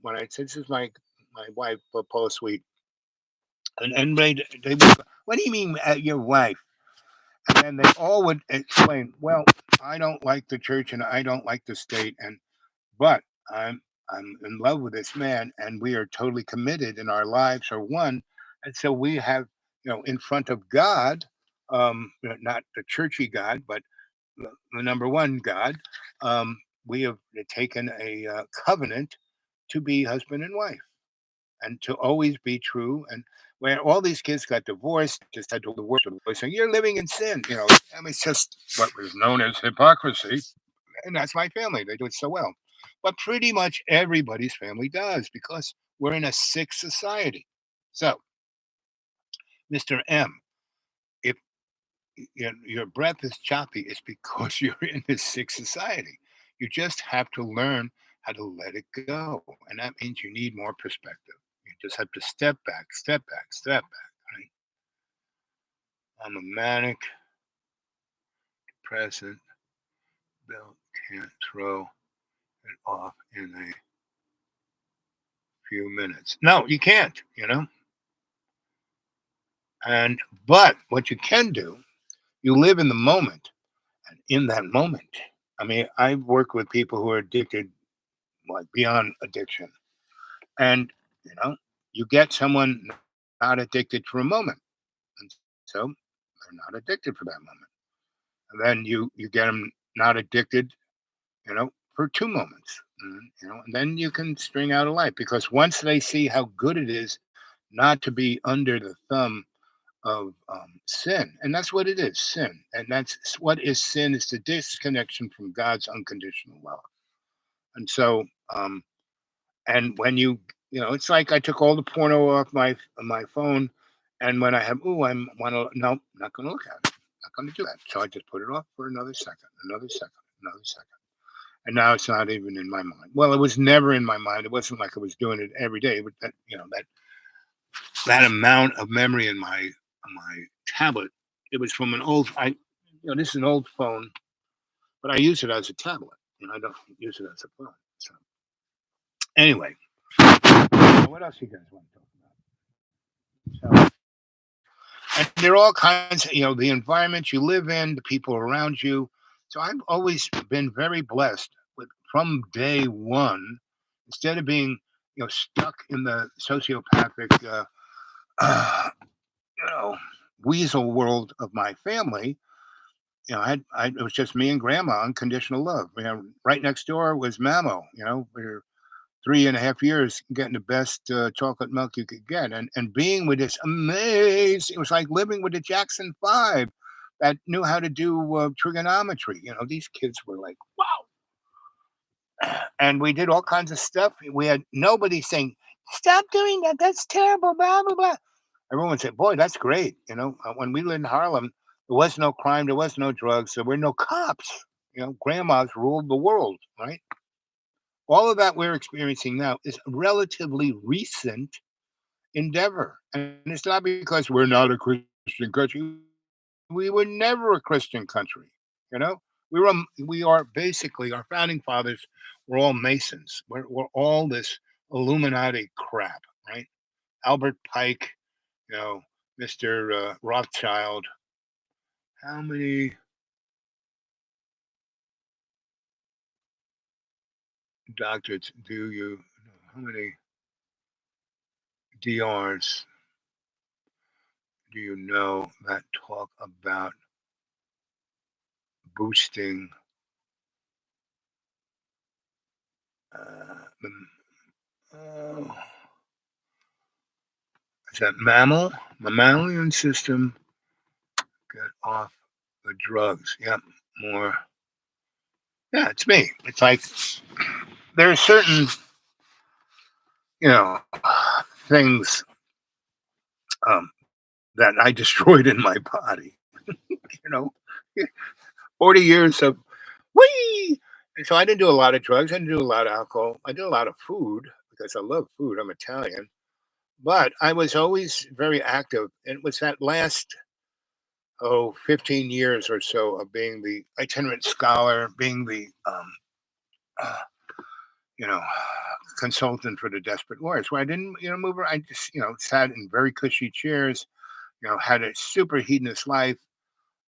when I said this is my wife, Paula Sweet, and they would, what do you mean your wife? And then they all would explain, well, I don't like the church and I don't like the state, but I'm in love with this man, and we are totally committed, and our lives are one, and so we have, in front of God, not the churchy God, but the number one God, we have taken a covenant to be husband and wife and to always be true. And when all these kids got divorced, just had to the word saying you're living in sin. I mean, it's just what was known as hypocrisy. And that's my family. They do it so well. But pretty much everybody's family does because we're in a sick society. So, Mr. M, if your breath is choppy, it's because you're in this sick society. You just have to learn how to let it go. And that means you need more perspective. You just have to step back, step back, step back. Right? I'm a manic depressant. Bill can't throw it off in a few minutes. No, you can't, And but what you can do, you live in the moment, and in that moment, I mean, I work with people who are addicted, like beyond addiction, and you know, you get someone not addicted for a moment, and so they're not addicted for that moment, and then you get them not addicted, for 2 moments, and then you can string out a life because once they see how good it is not to be under the thumb of sin, and that's what it is, sin, and that's what is sin is the disconnection from God's unconditional love, and so and when it's like I took all the porno off my phone, and when I have I'm want to no, not going to look at it, not going to do that, so I just put it off for another second, another second, another second. And now it's not even in my mind. Well, it was never in my mind. It wasn't like I was doing it every day, but that that amount of memory in my tablet. It was from an old. This is an old phone, but I use it as a tablet. I don't use it as a phone. So anyway, what else you guys want to talk about? So, and there are all kinds. The environment you live in, the people around you. So I've always been very blessed with from day one. Instead of being stuck in the sociopathic you know weasel world of my family. It was just me and grandma, unconditional love. Right next door was Mamo. We were 3.5 years getting the best chocolate milk you could get, and being with this amazing. It was like living with the Jackson Five that knew how to do trigonometry. These kids were like, wow, and we did all kinds of stuff. We had nobody saying, "Stop doing that. That's terrible." Blah blah blah. Everyone said, "Boy, that's great." When we lived in Harlem, there was no crime, there was no drugs, there were no cops. Grandmas ruled the world, right? All of that we're experiencing now is a relatively recent endeavor, and it's not because we're not a Christian country. We were never a Christian country. You know, we are basically our founding fathers were all Masons. We're all this Illuminati crap, right? Albert Pike, you know, Mr. Rothschild. How many doctorates do you? How many DRs do you know that talk about boosting the uh, is that mammalian system get off the drugs? Yep, more. Yeah, it's me. It's like there are certain you know things that I destroyed in my body. You know, 40 years of wee. And so I didn't do a lot of drugs. I didn't do a lot of alcohol. I did a lot of food because I love food. I'm Italian. But I was always very active. And it was that last, 15 years or so of being the itinerant scholar, being the, uh, you know, consultant for the Desperate Warriors, where I didn't, move around. I just, sat in very cushy chairs, had a super hedonist life.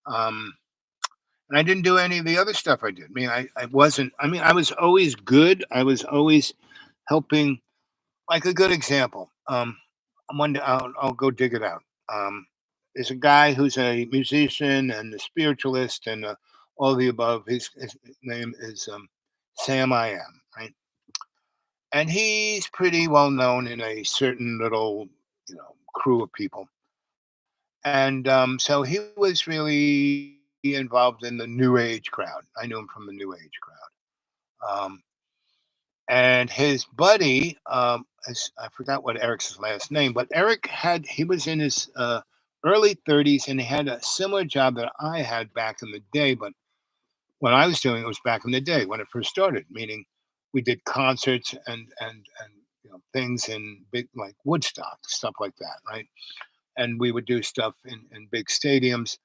Um, and I didn't do any of the other stuff I did. I wasn't, I was always good. I was always helping. Like a good example, one day I'll go dig it out. There's a guy who's a musician and a spiritualist and all the above. His name is Sam I Am, right? And he's pretty well known in a certain little, crew of people. And so he was really involved in the New Age crowd. I knew him from the New Age crowd. And his buddy, I forgot what Eric's last name, but he was in his early 30s and he had a similar job that I had back in the day. But when I was doing it was back in the day when it first started, meaning we did concerts and things in big like Woodstock, stuff like that, right? And we would do stuff in big stadiums,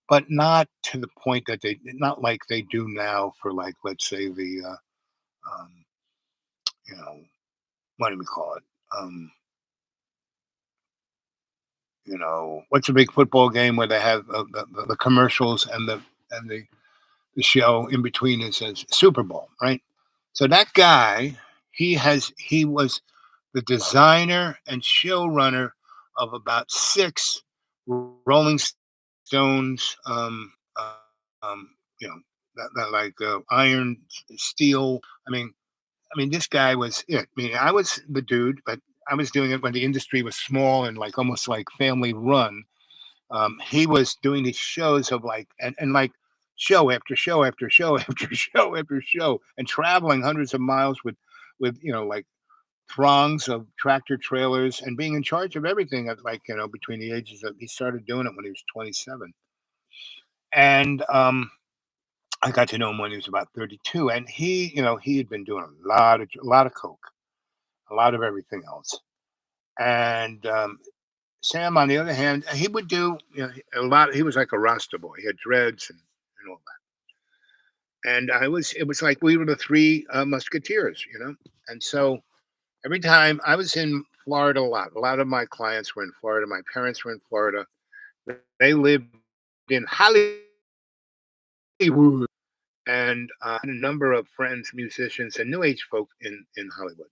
but not to the point that not like they do now for like let's say the um, you know what do we call it? Um, what's a big football game where they have the commercials and the show in between it says Super Bowl, right? So that guy, he was the designer and showrunner of about six Rolling Stones, um, you know, that like Iron Steel. This guy was it. I was the dude, but I was doing it when the industry was small and like almost like family run. He was doing these shows of like and like show after show after show after show after show and traveling hundreds of miles with like throngs of tractor trailers and being in charge of everything at like between the ages of he started doing it when he was 27 and I got to know him when he was about 32 and he had been doing a lot of coke, a lot of everything else. And Sam, on the other hand, he would do, a lot. He was like a Rasta boy. He had dreads and all that. And it was like we were the three musketeers, And so every time I was in Florida a lot of my clients were in Florida. My parents were in Florida. They lived in Hollywood, and had a number of friends, musicians, and new age folk in Hollywood.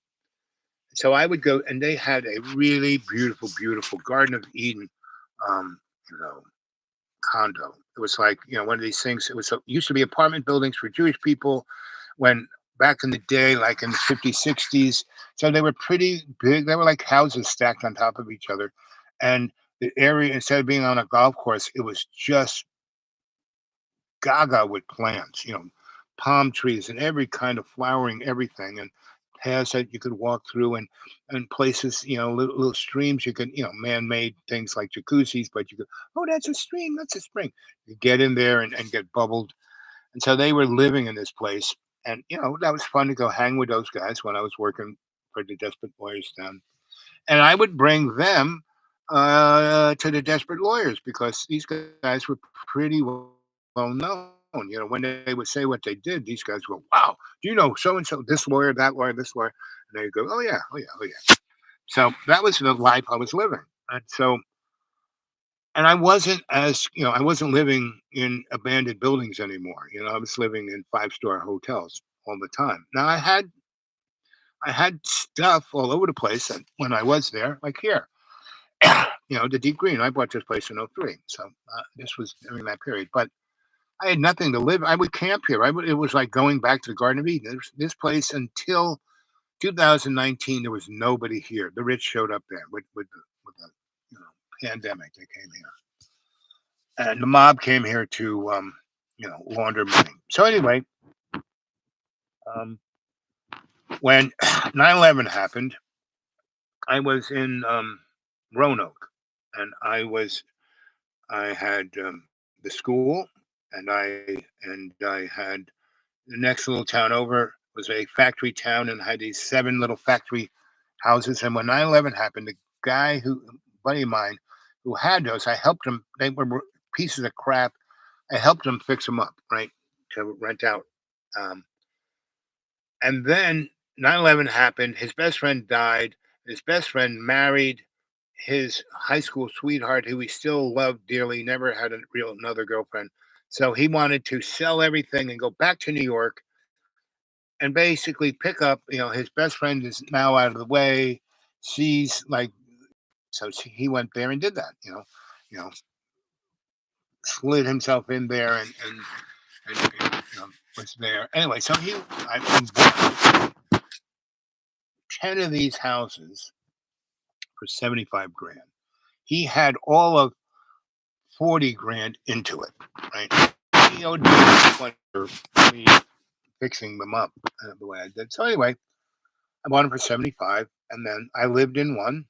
So I would go, and they had a really beautiful, beautiful Garden of Eden, um, you know, condo. It was like, one of these things. Used to be apartment buildings for Jewish people when back in the day, like in the 50s, 60s. So they were pretty big. They were like houses stacked on top of each other. And the area, instead of being on a golf course, it was just gaga with plants, palm trees and every kind of flowering everything, and paths that you could walk through, and places, little streams you could, man-made things like jacuzzis, but you could, oh, that's a stream, that's a spring. You get in there and get bubbled. And so they were living in this place. And that was fun to go hang with those guys when I was working for the Desperate Lawyers down. And I would bring them to the Desperate Lawyers because these guys were pretty well known. When they would say what they did, these guys go, "Wow, do you know so and so, this lawyer, that lawyer, this lawyer?" And they go, "Oh yeah, oh yeah, oh yeah." So that was the life I was living, and I wasn't I wasn't living in abandoned buildings anymore. I was living in five-star hotels all the time. Now I had stuff all over the place, and when I was there, like here, the Deep Green. I bought this place in '03, so this was during that period. But I had nothing to live. I would camp here. It was like going back to the Garden of Eden. This place until 2019, there was nobody here. The rich showed up there with the pandemic. They came here, and the mob came here to launder money. So anyway, um, when 9/11 happened, I was in Roanoke, and I had the school, and I had the next little town over was a factory town and had these seven little factory houses. And when 9/11 happened, the guy buddy of mine, who had those, I helped him. They were pieces of crap. I helped him fix them up, right, to rent out. Um, and then 9/11 happened. His best friend died. His best friend married his high school sweetheart, who he still loved dearly, never had a real another girlfriend. So he wanted to sell everything and go back to New York and basically pick up. His best friend is now out of the way. She's like, he went there and did that. You know, slid himself in there and was there anyway. So I bought 10 of these houses for 75 grand. He had all of 40 grand into it, right? He owed me 20 for me fixing them up the way I did. So anyway, I bought them for 75, and then I lived in one,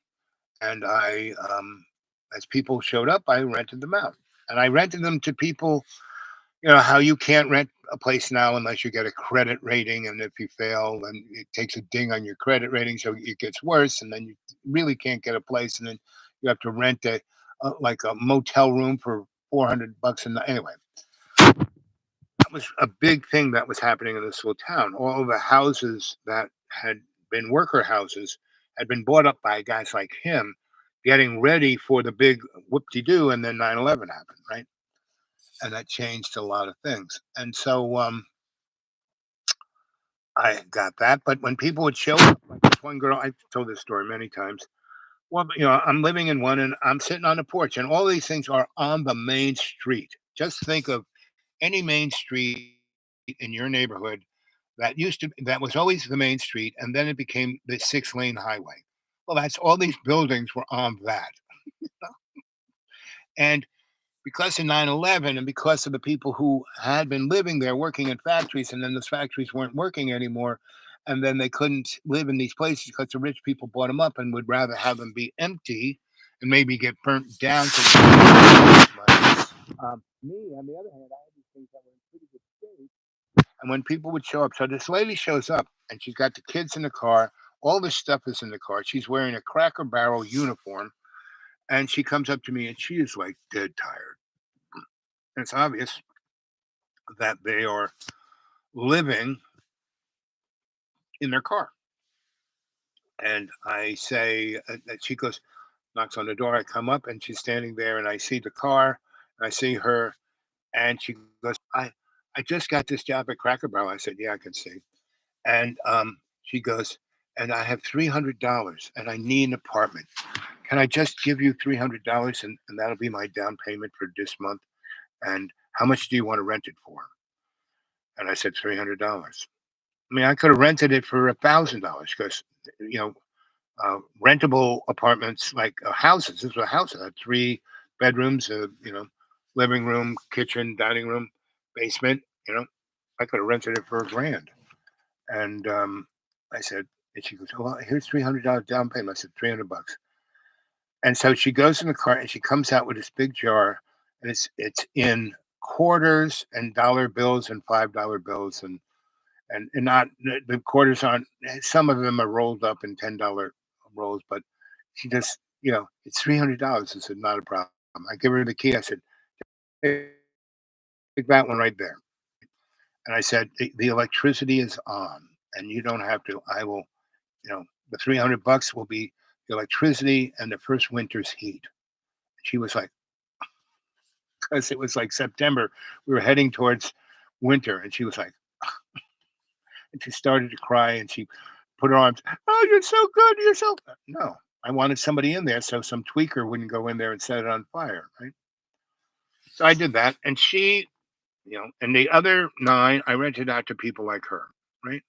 and as people showed up, I rented them out, and I rented them to people. How you can't rent a place now unless you get a credit rating, and if you fail, then it takes a ding on your credit rating, so it gets worse, and then you really can't get a place, and then you have to rent like a motel room for $400 a night. Anyway, that was a big thing that was happening in this little town. All of the houses that had been worker houses had been bought up by guys like him, getting ready for the big whoop-de-doo, and then 9/11 happened, right? And that changed a lot of things. And so I got that. But when people would show up, like this one girl, I've told this story many times. Well, I'm living in one and I'm sitting on the porch, and all these things are on the main street. Just think of any main street in your neighborhood that was always the main street, and then it became the 6-lane highway. Well, that's all these buildings were on that. And because of 9/11 and because of the people who had been living there working in factories, and then those factories weren't working anymore, and then they couldn't live in these places because the rich people bought them up and would rather have them be empty and maybe get burnt down me, on the other hand, I had these things that were in pretty good shape. And when people would show up, so this lady shows up and she's got the kids in the car. All this stuff is in the car. She's wearing a Cracker Barrel uniform, And she comes up to me and she is like dead tired. And it's obvious that they are living in their car. And I say, she goes, knocks on the door. I come up and she's standing there and I see the car. And I see her and she goes, I just got this job at Cracker Barrel. I said, yeah, I can see. And she goes, and I have $300 and I need an apartment. Can I just give you $300 and that'll be my down payment for this month? And how much do you want to rent it for? And I said, $300. I mean, I could have rented it for $1,000 because, you know, rentable apartments like houses. This was a house that had 3 bedrooms, living room, kitchen, dining room, basement. You know, I could have rented it for $1,000. And I said, and she goes, "Well, here's $300 down payment." I said, $300. And so she goes in the car and she comes out with this big jar, and it's in quarters and dollar bills and $5 bills and not the quarters aren't. Some of them are rolled up in $10 rolls, but she just it's $300. I said, not a problem. I give her the key. I said, take that one right there. And I said, the electricity is on, and you don't have to. I will, the $300 will be the electricity and the first winter's heat. She was like, because it was like September, we were heading towards winter, and she was like, and she started to cry, and she put her arms. Oh, you're so good. You're so no. I wanted somebody in there so some tweaker wouldn't go in there and set it on fire, right? So I did that, and she, and the other 9 I rented out to people like her, right?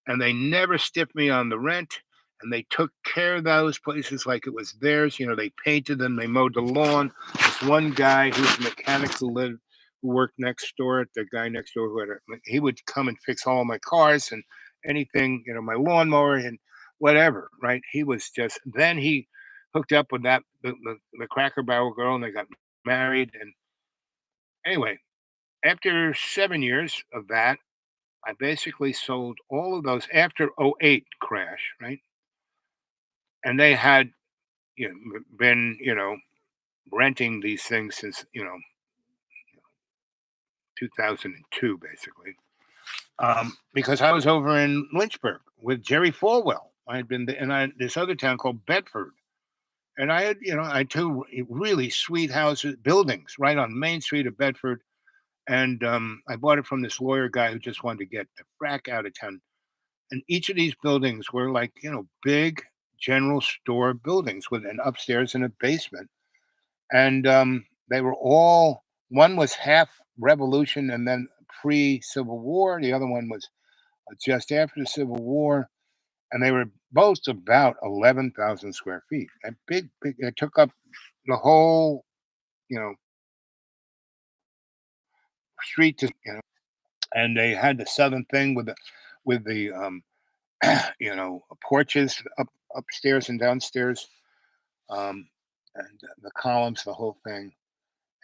And they never stiffed me on the rent, and they took care of those places like it was theirs. They painted them, they mowed the lawn. This one guy who's a mechanic who worked next door at the guy next door he would come and fix all my cars and anything, my lawnmower and whatever, right? He was just then he hooked up with the Cracker Barrel girl and they got married. And anyway, after 7 years of that, I basically sold all of those after '08 crash, right? And they had been renting these things since 2002, basically. Because I was over in Lynchburg with Jerry Falwell. I had been in this other town called Bedford, and I had I had 2 really sweet houses, buildings right on Main Street of Bedford, and I bought it from this lawyer guy who just wanted to get the frack out of town. And each of these buildings were like, big general store buildings with an upstairs and a basement. And they were all, one was half revolution and then pre Civil War. The other one was just after the Civil War. And they were both about 11,000 square feet. And big, it took up the whole, you know, street and they had the southern thing with the porches upstairs and downstairs, um, and the columns, the whole thing.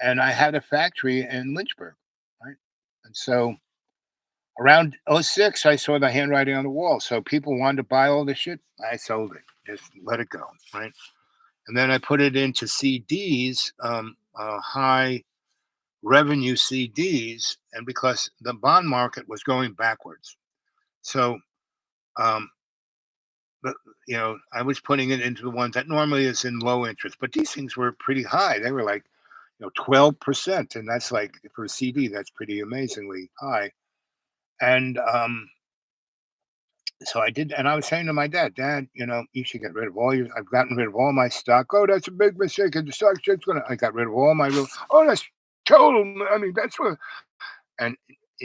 And I had a factory in Lynchburg, right? And so around '06, I saw the handwriting on the wall. So people wanted to buy all the shit. I sold it, just let it go, right? And then I put it into CDs, high revenue CDs, and because the bond market was going backwards, so um, but I was putting it into the ones that normally is in low interest, but these things were pretty high. They were like 12%, and that's like for a CD, that's pretty amazingly high. And so I did, and I was saying to my dad, you should get rid of all your. I've gotten rid of all my stock. Oh, that's a big mistake. And the stock shit's gonna. I got rid of all my real. Oh, that's total. I mean, that's what. And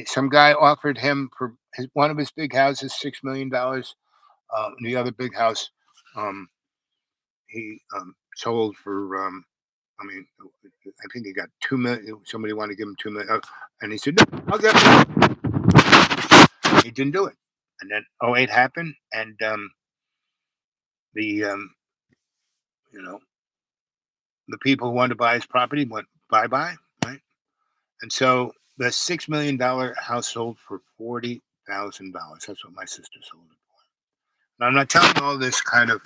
some guy offered him for one of his big houses $6 million. The other big house, um, he sold for. I mean, I think he got 2 million. Somebody wanted to give him 2 million, and he said, "No, I'll get it." He didn't do it, and then '08 happened, and the you know the people who wanted to buy his property went bye bye, right? And so the $6 million house sold for $40,000. That's what my sister sold it for. Now, I'm not telling you all this kind of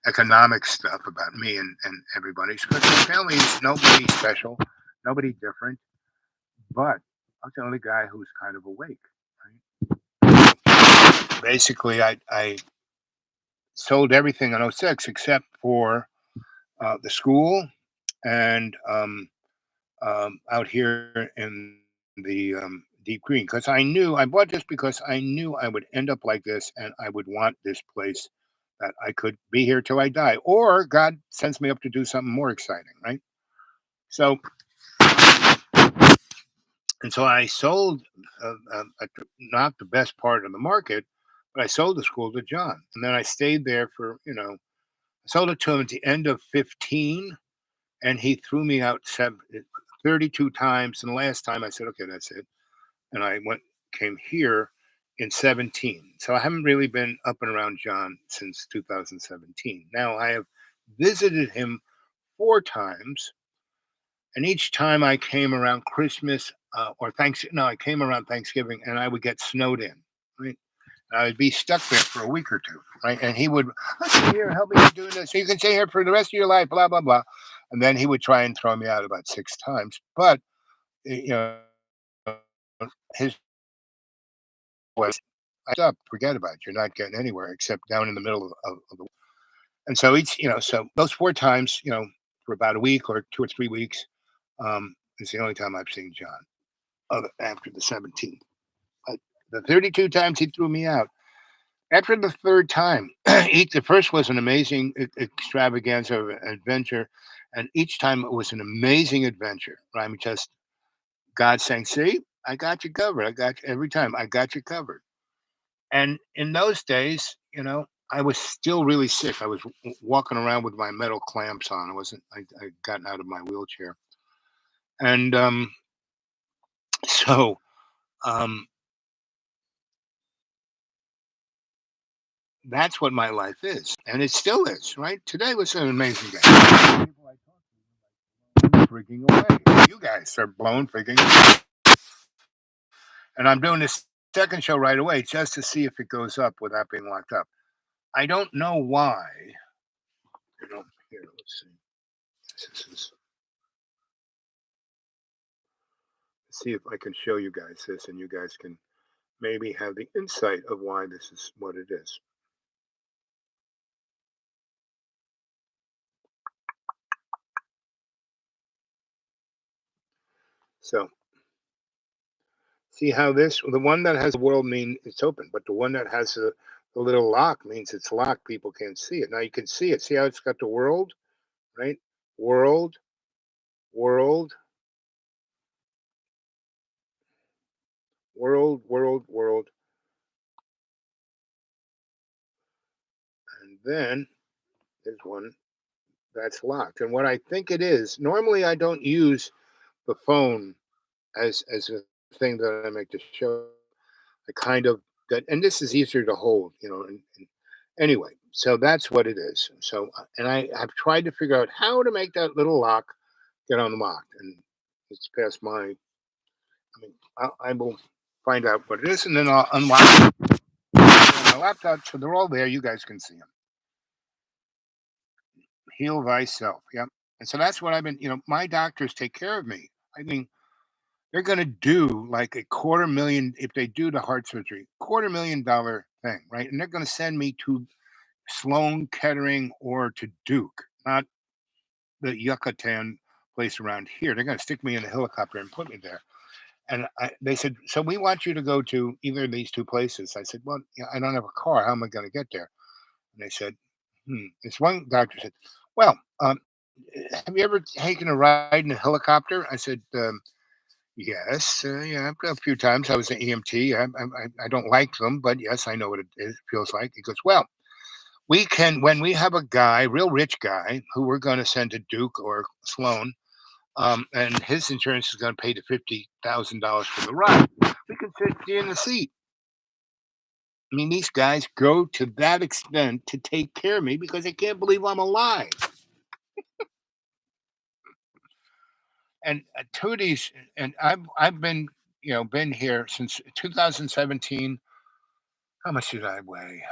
economic stuff about me and everybody. Because my family is nobody special, nobody different, but I'm the only guy who's kind of awake. Right? Basically, I sold everything in '06 except for the school and out here in the deep green because I bought this because I knew I would end up like this and I would want this place that I could be here till I die, or God sends me up to do something more exciting, right? So, and so I sold not the best part of the market, but I sold the school to John, and then I stayed there for I sold it to him at the end of 15, and he threw me out 32 times. And the last time I said, okay, that's it. And I came here in 17. So I haven't really been up and around John since 2017. Now I have visited him 4 times, and each time I came around Christmas or Thanksgiving. No, I came around Thanksgiving, and I would get snowed in. Right, and I would be stuck there for a week or two. Right, and he would, "Oh, here, help me with doing this. So you can stay here for the rest of your life." Blah blah blah, and then he would try and throw me out about 6 times. But you know, his was up, forget about it. You're not getting anywhere except down in the middle of the. And so so those 4 times, for about a week or 2 or 3 weeks, is the only time I've seen John after the 17th. But the 32 times he threw me out. After the third time, the first was an amazing extravaganza of an adventure, and each time it was an amazing adventure. Right? I mean, just God saying, "See, I got you covered. I got you every time. I got you covered." And in those days, I was still really sick. I was walking around with my metal clamps on. I wasn't. I gotten out of my wheelchair, and so um, that's what my life is, and it still is. Right? Today was an amazing day. People I talk to freaking away. You guys are blown freaking away. And I'm doing this second show right away just to see if it goes up without being locked up. I don't know why. Here, let's see. This is see if I can show you guys this and you guys can maybe have the insight of why this is what it is. So, see how the one that has the world mean it's open, but the one that has the little lock means it's locked. People can't see it. Now you can see it. See how it's got the world, right? World, world, world, world, world. And then there's one that's locked. And what I think it is, normally I don't use the phone as a thing that I make the show. I kind of that, and this is easier to hold, And anyway, so that's what it is. So, and I've tried to figure out how to make that little lock get unlocked, and it's past my. I mean, I will find out what it is, and then I'll unlock it on my laptop, so they're all there. You guys can see them. Heal thyself. Yep. And so that's what I've been. My doctors take care of me. I mean, they're going to do like a quarter million if they do the heart surgery, $250,000 thing, right? And they're going to send me to Sloan Kettering or to Duke, not the Yucatan place around here. They're going to stick me in a helicopter and put me there. And they said, so we want you to go to either of these two places. I said, well, I don't have a car. How am I going to get there? And they said, This one doctor said, well, have you ever taken a ride in a helicopter? I said, yes, yeah, a few times. I was an EMT. I don't like them, but yes, I know what feels like. He goes, well, we can when we have a guy, real rich guy, who we're going to send to Duke or Sloan, and his insurance is going to pay the $50,000 for the ride. We can sit you in the seat. I mean, these guys go to that extent to take care of me because they can't believe I'm alive. And Tootie's, and I've been here since 2017. How much did I weigh?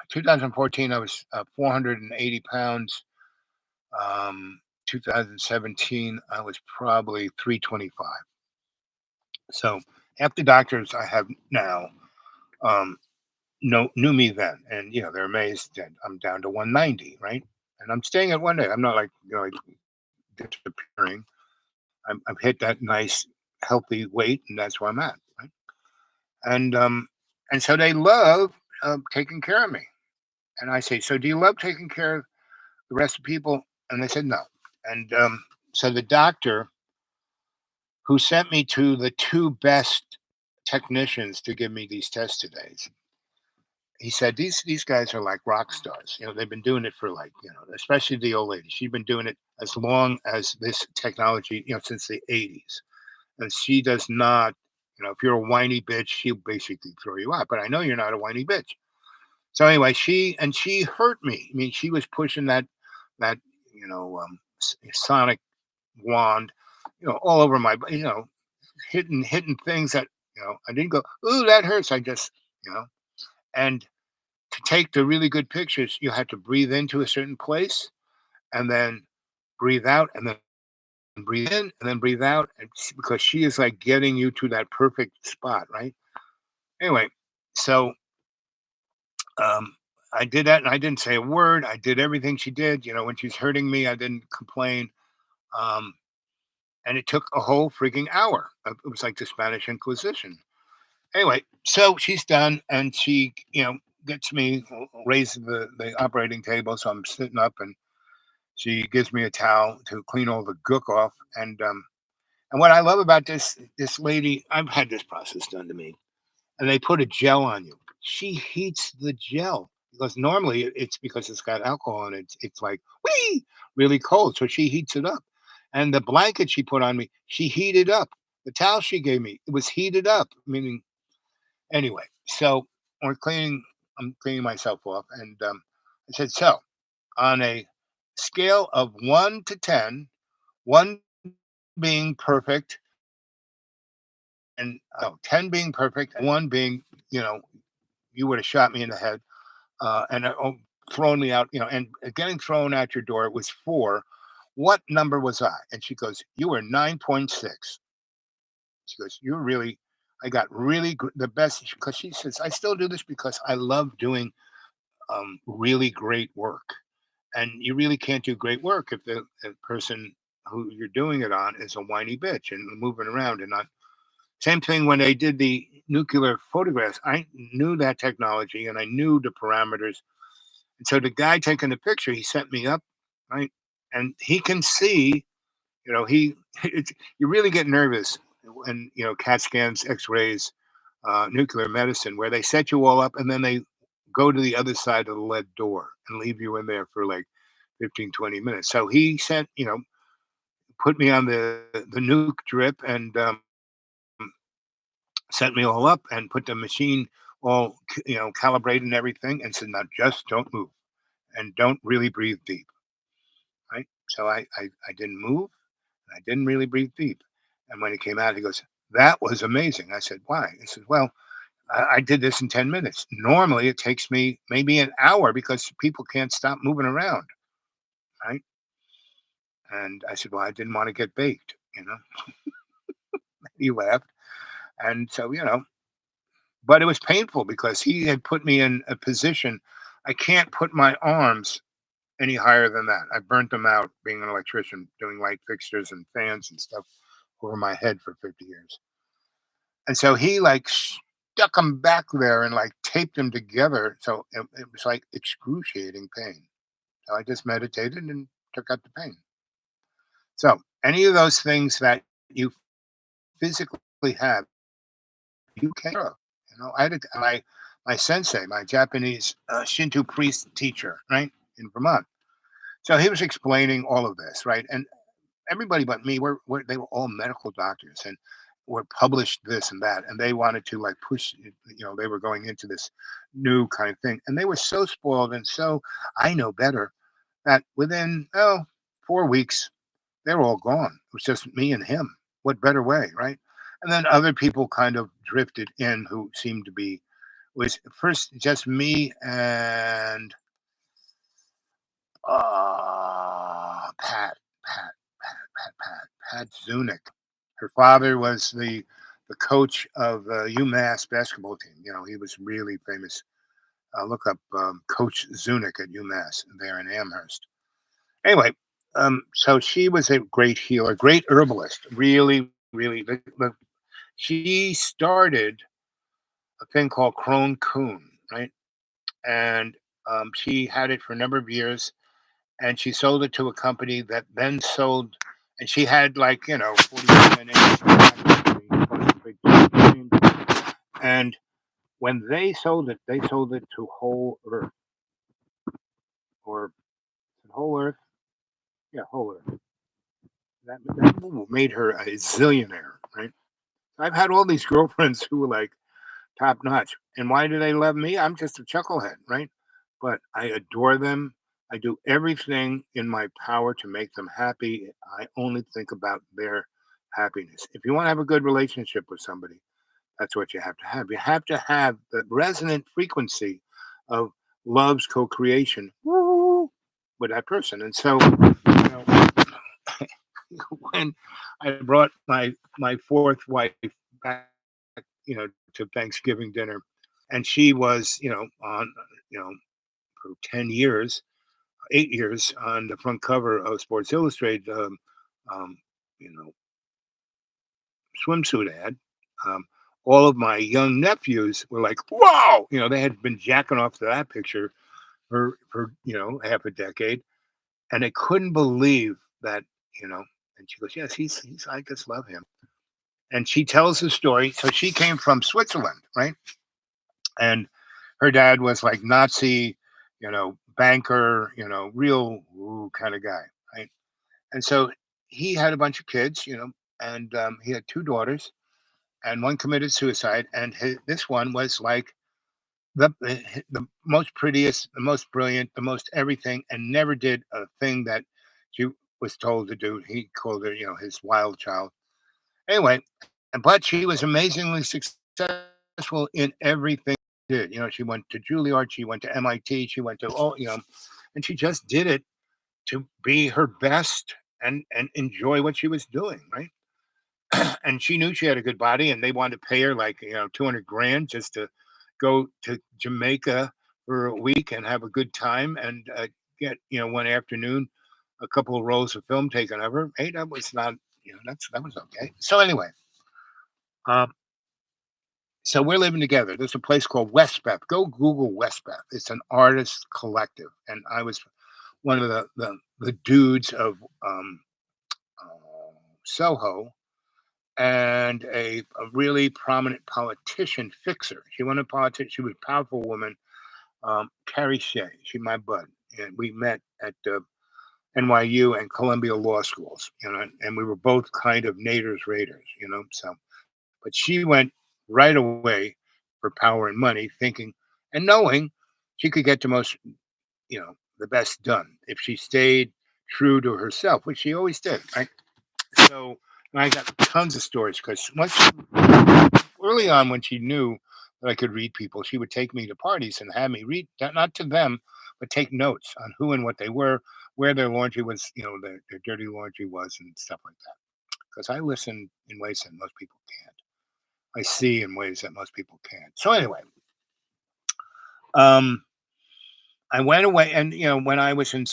2014, I was 480 pounds. 2017, I was probably 325. So half the doctors I have now um, knew me then, and they're amazed that I'm down to 190, right? And I'm staying at one day. I'm not like like disappearing. I've hit that nice healthy weight, and that's where I'm at, right? And so they love taking care of me. And I say, so do you love taking care of the rest of people? And they said no. And so the doctor who sent me to the two best technicians to give me these tests today, he said these guys are like rock stars. They've been doing it for like especially the old lady. She's been doing it as long as this technology, since the 80s. And she does not, if you're a whiny bitch, she'll basically throw you out. But I know you're not a whiny bitch. So anyway, she hurt me. I mean, she was pushing that sonic wand, all over my, hitting things that I didn't go, ooh, that hurts. I just, and to take the really good pictures, you had to breathe into a certain place and then breathe out and then breathe in and then breathe out, because she is like getting you to that perfect spot, right? Anyway, so um, I did that and I didn't say a word. I did everything she did. When she's hurting me, I didn't complain. Um, and it took a whole freaking hour. It was like the Spanish Inquisition. Anyway, so she's done, and she, gets me raised the operating table, so I'm sitting up, and she gives me a towel to clean all the gook off. And what I love about this lady, I've had this process done to me, and they put a gel on you. She heats the gel because normally it's because it's got alcohol in it. It's like wee, really cold, so she heats it up. And the blanket she put on me, she heated up. The towel she gave me, it was heated up, meaning anyway. So we're cleaning. I'm cleaning myself off, and I said, so on a scale of 1 to 10, one being perfect, and 10 being perfect, and one being, you know, you would have shot me in the head, and thrown me out, and getting thrown out your door, it was 4. What number was I? And she goes, you were 9.6. She goes, you're really, I got really the best, because she says, I still do this because I love doing really great work. And you really can't do great work if the person who you're doing it on is a whiny bitch and moving around and not. Same thing when they did the nuclear photographs. I knew that technology and I knew the parameters. And so the guy taking the picture, he sent me up, right? And he can see, you really get nervous when, CAT scans, x rays, nuclear medicine, where they set you all up and then they go to the other side of the lead door and leave you in there for like 15, 20 minutes. So he sent, put me on the nuke drip and set me all up and put the machine all, calibrated and everything, and said, now just don't move and don't really breathe deep. Right. So I didn't move. And I didn't really breathe deep. And when he came out, he goes, that was amazing. I said, why? He said, well, I did this in 10 minutes. Normally, it takes me maybe an hour because people can't stop moving around. Right. And I said, well, I didn't want to get baked. He laughed. And so, but it was painful because he had put me in a position. I can't put my arms any higher than that. I burnt them out being an electrician, doing light fixtures and fans and stuff over my head for 50 years. And so he like stuck them back there and like taped them together. So it was like excruciating pain. So I just meditated and took out the pain. So any of those things that you physically have, you can cure. I had my sensei, my Japanese Shinto priest teacher, right, in Vermont. So he was explaining all of this, right, and everybody but me they were all medical doctors and were published this and that, and they wanted to like push, they were going into this new kind of thing, and they were so spoiled and so I know better that within 4 weeks they were all gone. It was just me and him. What better way, right? And then other people kind of drifted in who seemed to be was first just me and Pat, Pat, Pat Zunick. Her father was the coach of UMass basketball team. You know, he was really famous. Look up Coach Zunick at UMass there in Amherst. Anyway, so she was a great healer, great herbalist. Really, really. She started a thing called Crone Coon, right? And she had it for a number of years, and she sold it to a company that then sold. And she had like 40% and when they sold it to Whole Earth or Whole Earth, yeah, Whole Earth. That move made her a zillionaire, right? I've had all these girlfriends who were like top notch. And why do they love me? I'm just a chucklehead, right? But I adore them. I do everything in my power to make them happy. I only think about their happiness. If you want to have a good relationship with somebody, that's what you have to have. You have to have the resonant frequency of love's co-creation with that person. And so, when I brought my fourth wife back, to Thanksgiving dinner, and she was, on, you know, for 10 years, 8 years on the front cover of Sports Illustrated, um, you know, swimsuit ad. Um, all of my young nephews were like, "Wow!" They had been jacking off to that picture for half a decade, and they couldn't believe that. You know, and she goes, "Yes, he's. I just love him." And she tells the story. So she came from Switzerland, right? And her dad was like Nazi, banker, real kind of guy, right? And so he had a bunch of kids, and he had two daughters, and one committed suicide, and this one was like the most prettiest, the most brilliant, the most everything, and never did a thing that she was told to do. He called her, his wild child. Anyway, but she was amazingly successful in everything she did. She went to Juilliard, she went to MIT, she went to all, and she just did it to be her best and enjoy what she was doing, right? And she knew she had a good body, and they wanted to pay her like 200 grand just to go to Jamaica for a week and have a good time and get one afternoon a couple of rolls of film taken of her. Hey, that was not that was okay. So anyway, um, so we're living together. There's a place called Westbeth. Go Google Westbeth. It's an artist collective, and I was one of the dudes of Soho, and a really prominent politician fixer. She wasn't a politician. She was a powerful woman. Carrie Shea. She my bud, and we met at NYU and Columbia law schools. And we were both kind of Naders Raiders. So, but she went right away for power and money, thinking and knowing she could get the most, the best done if she stayed true to herself, which she always did. Right. So I got tons of stories because once early on, when she knew that I could read people, she would take me to parties and have me read, not to them, but take notes on who and what they were, where their laundry was, their dirty laundry was, and stuff like that. Because I listen in ways that most people can't. I see in ways that most people can't. So anyway, um, I went away, and when I was in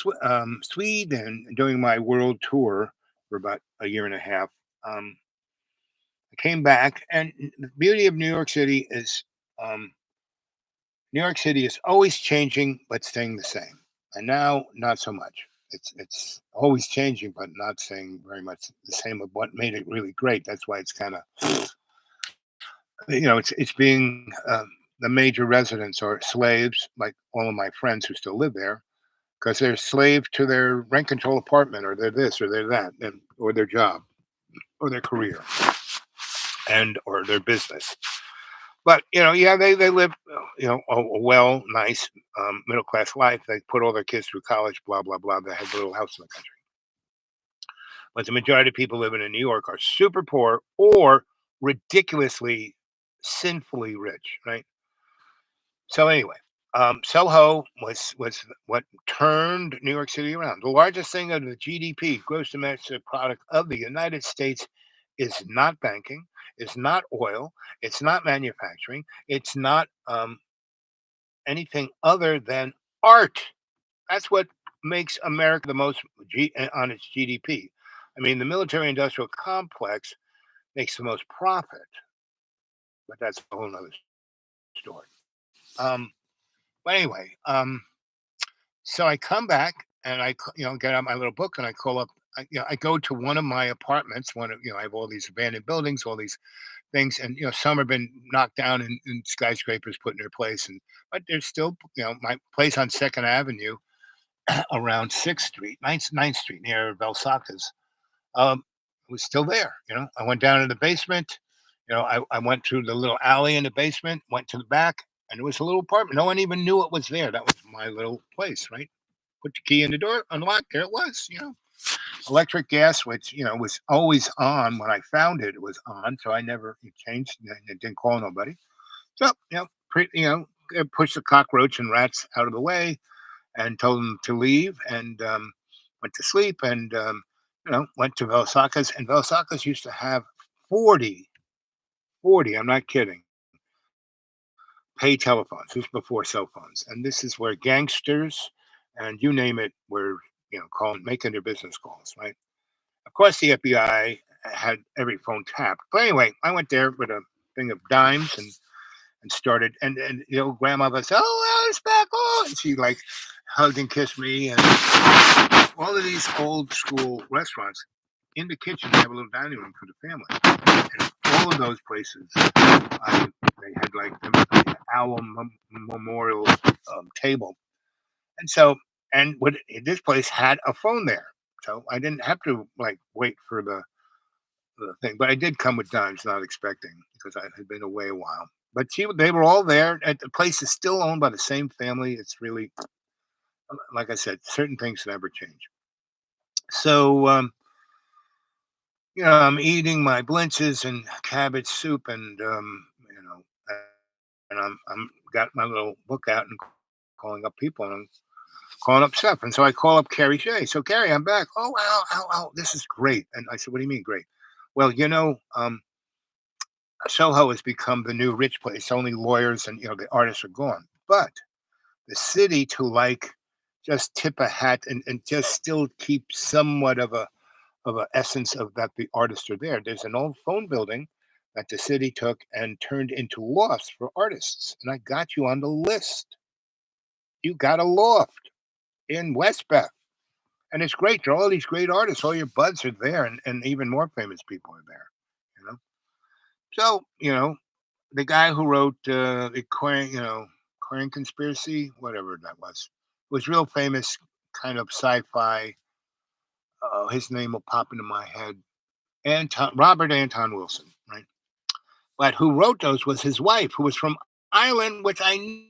Sweden doing my world tour for about a year and a half, I came back, and the beauty of um, New York City is always changing but staying the same, and now not so much. It's always changing but not staying very much the same of what made it really great. That's why it's kind of it's being the major residents are slaves, like all of my friends who still live there, because they're slave to their rent control apartment, or they're this or they're that, or their job or their career and or their business. But yeah, they live a well, nice middle class life. They put all their kids through college, blah blah blah. They have a little house in the country. But the majority of people living in New York are super poor or ridiculously, sinfully rich, right? So anyway, Soho was what turned New York City around. The largest thing of the GDP, gross domestic product of the United States, is not banking, it's not oil, it's not manufacturing, it's not anything other than art. That's what makes America the most on its GDP. I mean, the military-industrial complex makes the most profit, but that's a whole nother story. Um, but anyway, so I come back and get out my little book and I call up. I go to one of my apartments. One of I have all these abandoned buildings, all these things, and some have been knocked down and skyscrapers put in their place, and but there's still my place on Second Avenue around Sixth Street, Ninth Street near Valsacas. Um, was still there. I went down to the basement. I went through the little alley in the basement, went to the back, and it was a little apartment. No one even knew it was there. That was my little place, right? Put the key in the door, unlocked. There it was. Electric gas, which was always on when I found it. It was on, so I never it changed. It didn't call nobody. So pushed the cockroach and rats out of the way and told them to leave and went to sleep and went to Valsacas. And Valsacas used to have 40, I'm not kidding, pay telephones. This was before cell phones. And this is where gangsters and you name it were, calling, making their business calls, right? Of course, the FBI had every phone tapped. But anyway, I went there with a thing of dimes and started and grandmother said, "Oh, Alice back on," and she like hugged and kissed me and all of these old school restaurants in the kitchen they have a little dining room for the family. And all of those places they had like the owl memorial table. And so and what this place had a phone there. So I didn't have to like wait for the thing. But I did come with dimes, not expecting because I had been away a while. But they were all there. And the place is still owned by the same family. It's really, like I said, certain things never change. So, I'm eating my blintzes and cabbage soup, and and I'm got my little book out and calling up people, and I'm calling up stuff. And so I call up Carrie Shea. So Carrie, I'm back. Oh wow, wow, this is great. And I said, what do you mean great? Well, Soho has become the new rich place. Only lawyers and the artists are gone. But the city to like just tip a hat and just still keep somewhat of a essence of that the artists are there. There's an old phone building that the city took and turned into lofts for artists. And I got you on the list. You got a loft in Westbeth. And it's great. There are all these great artists. All your buds are there, and even more famous people are there. You know. So the guy who wrote the Aquarian Conspiracy, whatever that was real famous, kind of sci-fi. His name will pop into my head. Robert Anton Wilson, right? But who wrote those was his wife, who was from Ireland, which I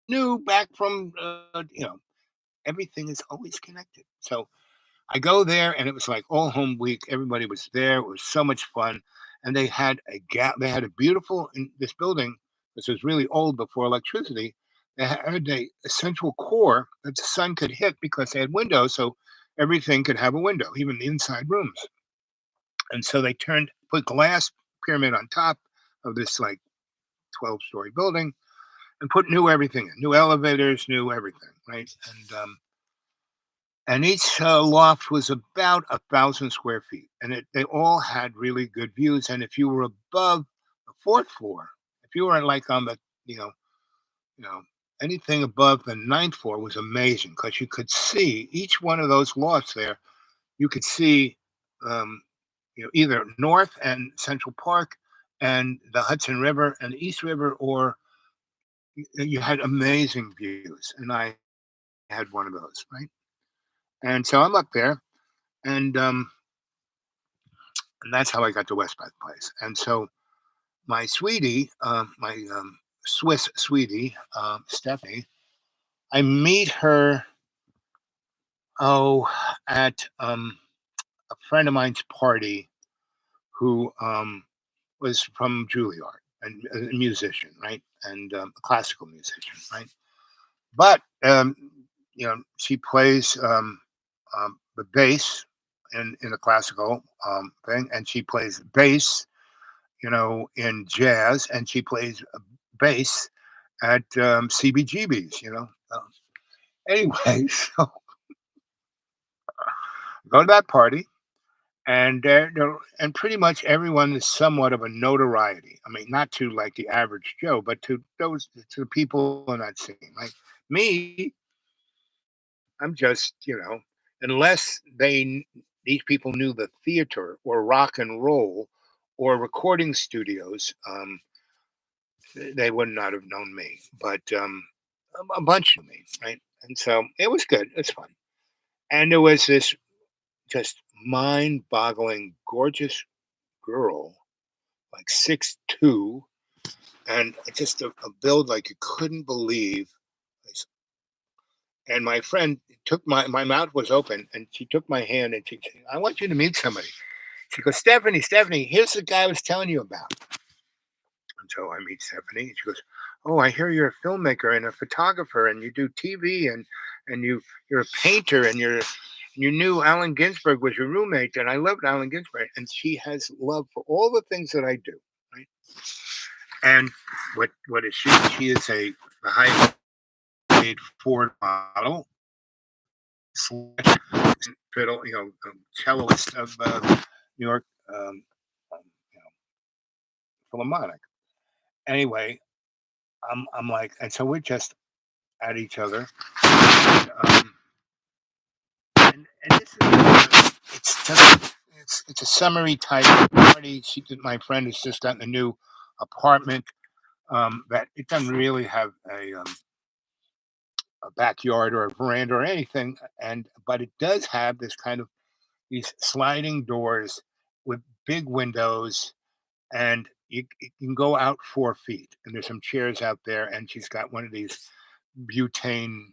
knew back from everything is always connected. So I go there, and it was like all home week. Everybody was there. It was so much fun, and they had They had a beautiful in this building. This was really old before electricity. They had a central core that the sun could hit because they had windows, so everything could have a window, even the inside rooms. And so they put glass pyramid on top of this like 12-story building and put new everything in, new elevators, new everything, right? And each loft was about 1,000 square feet, and they all had really good views. And if you were above the fourth floor, if you were like on the, you know, anything above the ninth floor was amazing because you could see each one of those lofts there. You could see, um, either North and Central Park, and the Hudson River and the East River, or you had amazing views. And I had one of those, right? And so I'm up there, and and that's how I got to West Bath Place. And so my sweetie, my Swiss sweetie, Stephanie, I meet her oh at a friend of mine's party who was from Juilliard and a musician, right? and a classical musician, right? But she plays the bass in a classical thing, and she plays bass, in jazz, and she plays bass at CBGBs. Anyway, so go to that party, and and pretty much everyone is somewhat of a notoriety. I mean, not to like the average Joe, but to the people in that scene. Like me, I'm just, unless these people knew the theater or rock and roll or recording studios, they would not have known me. But a bunch of me, right? And so it was good. It's fun. And there was this just mind-boggling, gorgeous girl, like 6'2", and just a build like you couldn't believe. And my friend took my mouth was open, and she took my hand and she said, "I want you to meet somebody." She goes, Stephanie, here's the guy I was telling you about. And so I meet Stephanie, and she goes, "Oh, I hear you're a filmmaker and a photographer, and you do TV, and you're a painter, and you knew Allen Ginsberg was your roommate, and I loved Allen Ginsberg." And she has love for all the things that I do, right? And what is she? She is a high paid Ford model slash fiddle, celloist of New York you know, Philharmonic. Anyway, I'm like, and so we're just at each other, and this is it's just it's a summery type party. My friend has just gotten a new apartment that it doesn't really have a backyard or a veranda or anything, and but it does have this kind of these sliding doors with big windows, and you can go out 4 feet, and there's some chairs out there, and she's got one of these butane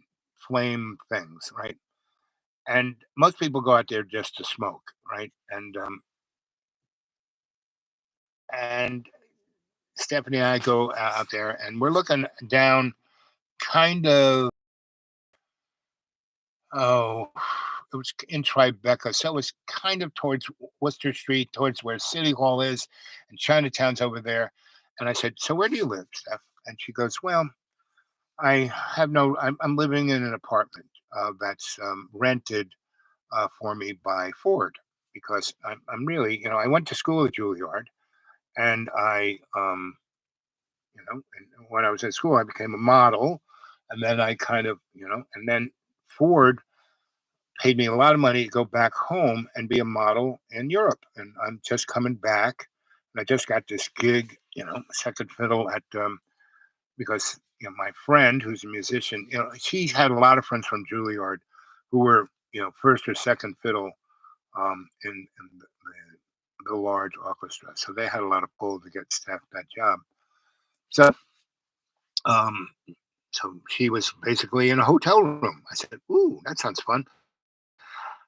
flame things, right? And most people go out there just to smoke, right? And Stephanie and I go out there, and we're looking down, kind of. Oh, it was in Tribeca, so it was kind of towards Worcester Street, towards where City Hall is, and Chinatown's over there. And I said, "So where do you live, Steph?" And she goes, "Well, I have no. I'm living in an apartment that's rented for me by Ford, because I'm really, I went to school at Juilliard, and and when I was in school, I became a model, and then I kind of, and then Ford paid me a lot of money to go back home and be a model in Europe. And I'm just coming back, and I just got this gig, second fiddle at because my friend who's a musician, she had a lot of friends from Juilliard who were first or second fiddle in the large orchestra, so they had a lot of pull to get staff that job. So um, so she was basically in a hotel room. I said, "Ooh, that sounds fun."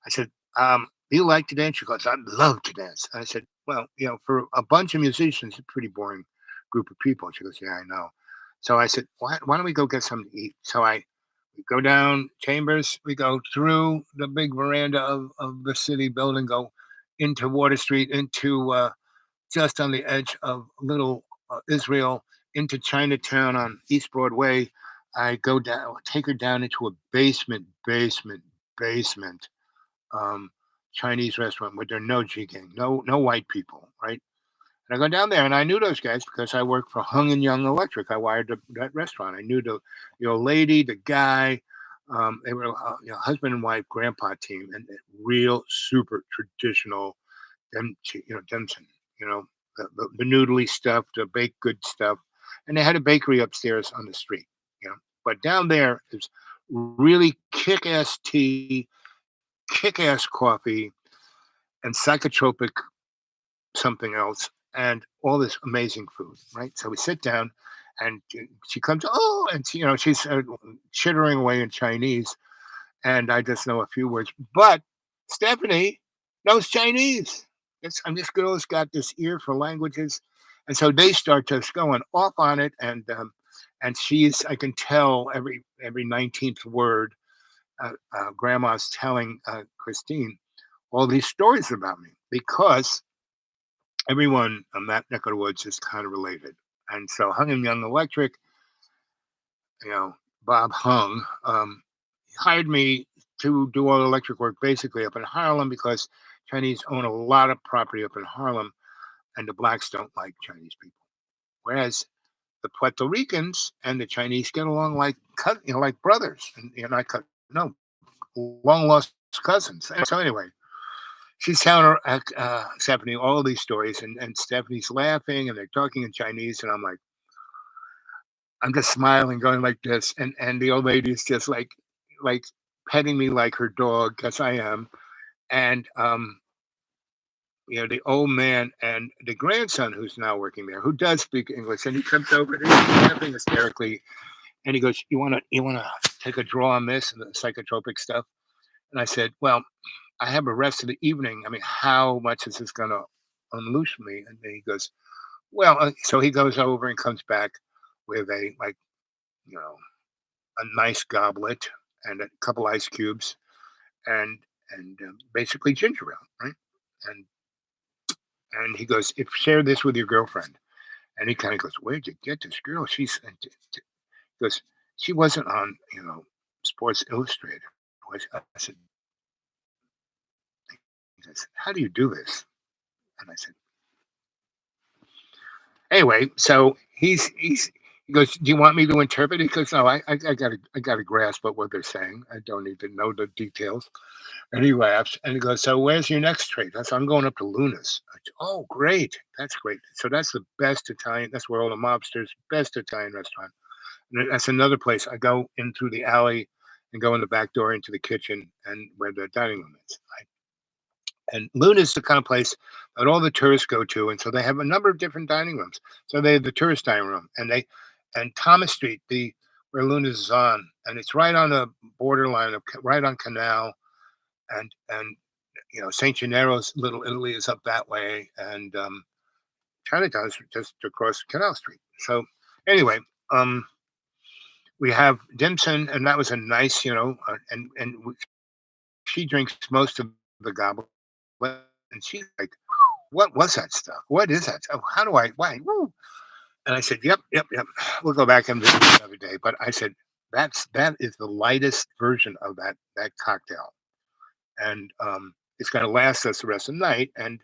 I said, "Do you like to dance?" She goes, "I'd love to dance." I said, "Well, for a bunch of musicians, it's a pretty boring group of people." She goes, "Yeah, I know." So I said, why don't we go get something to eat? So we go down Chambers, we go through the big veranda of the city building, go into Water Street, into just on the edge of Little Israel, into Chinatown on East Broadway. I go down, take her down into a basement um, Chinese restaurant where there are no jigging, no white people, right? And I go down there, and I knew those guys because I worked for Hung and Young Electric. I wired that restaurant. I knew the lady, the guy. They were husband and wife, grandpa team, and real super traditional. Demson, you know, the noodly stuff, the baked good stuff, and they had a bakery upstairs on the street. But down there is really kick-ass tea, kick-ass coffee, and psychotropic something else, and all this amazing food, right? So we sit down, and she comes, oh, and she's chittering away in Chinese, and I just know a few words. But Stephanie knows Chinese. This girl's got this ear for languages, and so they start just going off on it, and and she's I can tell every 19th word. Grandma's telling Christine all these stories about me because everyone in that neck of the woods is kind of related. And so Hung and Young Electric, you know, Bob Hung, hired me to do all the electric work basically up in Harlem because Chinese own a lot of property up in Harlem, and the blacks don't like Chinese people. Whereas the Puerto Ricans and the Chinese get along like like brothers, and not no long lost cousins. And so anyway, she's telling her Stephanie all of these stories, and Stephanie's laughing, and they're talking in Chinese, and I'm just smiling, going like this, and the old lady is just like petting me like her dog, because I am, and the old man and the grandson who's now working there, who does speak English, and he comes over and he's laughing hysterically, and he goes, "You wanna take a draw on this and the psychotropic stuff?" And I said, "Well, I have a rest of the evening. I mean, how much is this gonna unloose me?" And then he goes, "Well," so he goes over and comes back with a you know a nice goblet and a couple ice cubes and basically ginger ale, right? And he goes, "If share this with your girlfriend." And he kind of goes, "Where'd you get this girl? She's," and he goes, "She wasn't on Sports Illustrated." I said, he goes, "How do you do this?" And I said, anyway, so he goes, "Do you want me to interpret it?" He goes, "No, I got a grasp of what they're saying. I don't need to know the details." And he laughs and he goes, "So where's your next trade?" I said, "I'm going up to Luna's." I said, "Oh, great. That's great. So that's the best Italian, that's where all the mobsters, best Italian restaurant." And that's another place. I go in through the alley and go in the back door into the kitchen and where the dining room is. Right? And Luna's the kind of place that all the tourists go to. And so they have a number of different dining rooms. So they have the tourist dining room, and Thomas Street, the where Luna's is on, and it's right on the borderline of right on Canal, and St. Gennaro's Little Italy is up that way, and Chinatown is just across Canal Street. So anyway, um, we have dim sum, and that was a nice, she drinks most of the goblet, and she's like, "What was that stuff? What is that? Oh, how do I? Why?" Woo. And I said, "Yep, yep, yep. We'll go back and visit another day." But I said, that is the lightest version of that cocktail, and it's going to last us the rest of the night, and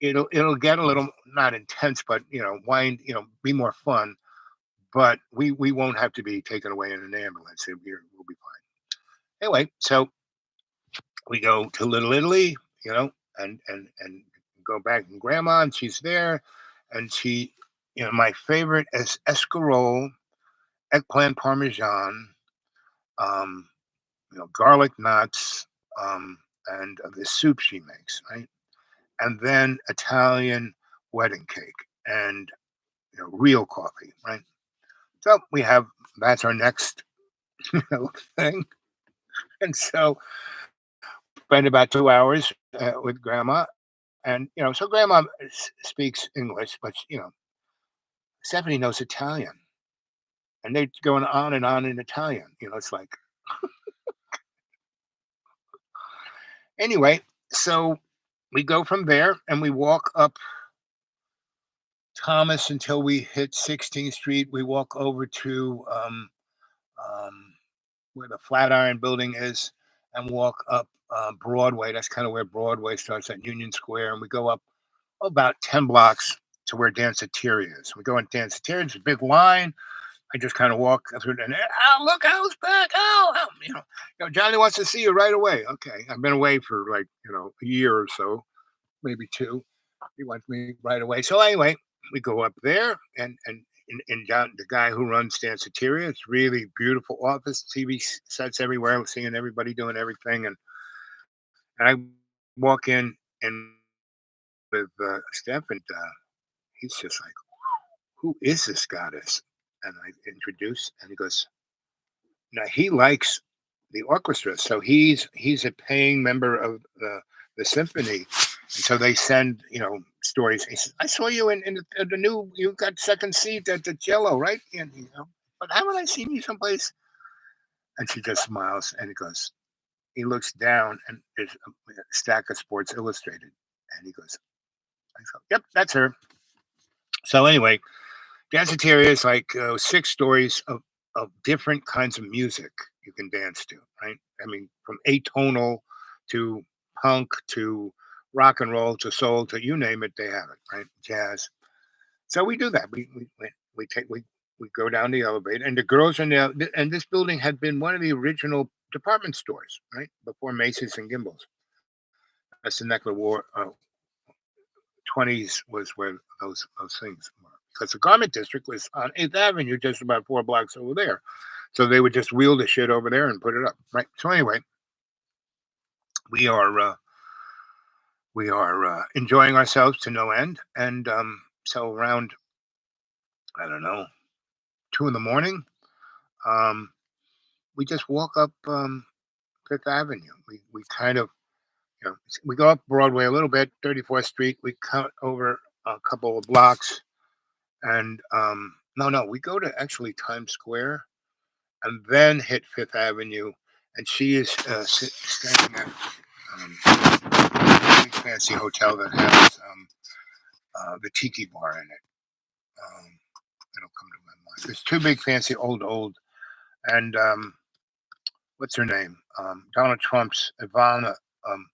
it'll get a little not intense, but wind, be more fun. But we won't have to be taken away in an ambulance. We'll be fine. Anyway, so we go to Little Italy, and go back and Grandma, and she's there, and my favorite is escarole, eggplant parmesan, um, garlic nuts, and the soup she makes, right? And then Italian wedding cake and real coffee, right? So we have that's our next thing, and so spend about 2 hours with Grandma, and so Grandma speaks English, but Stephanie knows Italian, and they're going on in Italian. It's like anyway. So we go from there and we walk up Thomas until we hit 16th Street. We walk over to um, where the Flatiron Building is, and walk up Broadway. That's kind of where Broadway starts at Union Square, and we go up about 10 blocks to where Danceteria is. We go in Danceteria. It's a big line. I just kind of walk through and oh, look, I was back. Oh, Johnny wants to see you right away. Okay, I've been away for like a year or so, maybe two. He wants me right away. So anyway, we go up there, and John, the guy who runs Danceteria, it's really beautiful office, TV sets everywhere, seeing everybody doing everything, and I walk in and with Steph, and he's just like, "Who is this goddess?" And I introduce, and he goes, "Now he likes the orchestra, so he's a paying member of the symphony." And so they send stories. He says, "I saw you in the new. You got second seat at the cello, right?" And but haven't I seen you someplace?" And she just smiles and he looks down and there's a stack of Sports Illustrated. And he goes, I go, "Yep, that's her." So anyway, danceteria is like 6 stories of different kinds of music you can dance to, right? I mean, from atonal to punk to rock and roll to soul to you name it, they have it, right? Jazz. So we do that. We go down the elevator, and the girls are now. And this building had been one of the original department stores, right, before Macy's and Gimbels. That's the Neckler War. 20s was where those things were, because the garment district was on 8th Avenue, just about 4 blocks over there. So they would just wheel the shit over there and put it up, right? So anyway, we are enjoying ourselves to no end, and so around, I don't know, 2 in the morning, um, we just walk up 5th Avenue. We kind of, we go up Broadway a little bit, 34th Street. We cut over a couple of blocks, and no, we go to actually Times Square, and then hit 5th Avenue. And she is staying at a big fancy hotel that has the Tiki Bar in it. It'll come to my mind. There's two big fancy old, and what's her name? Donald Trump's Ivana um,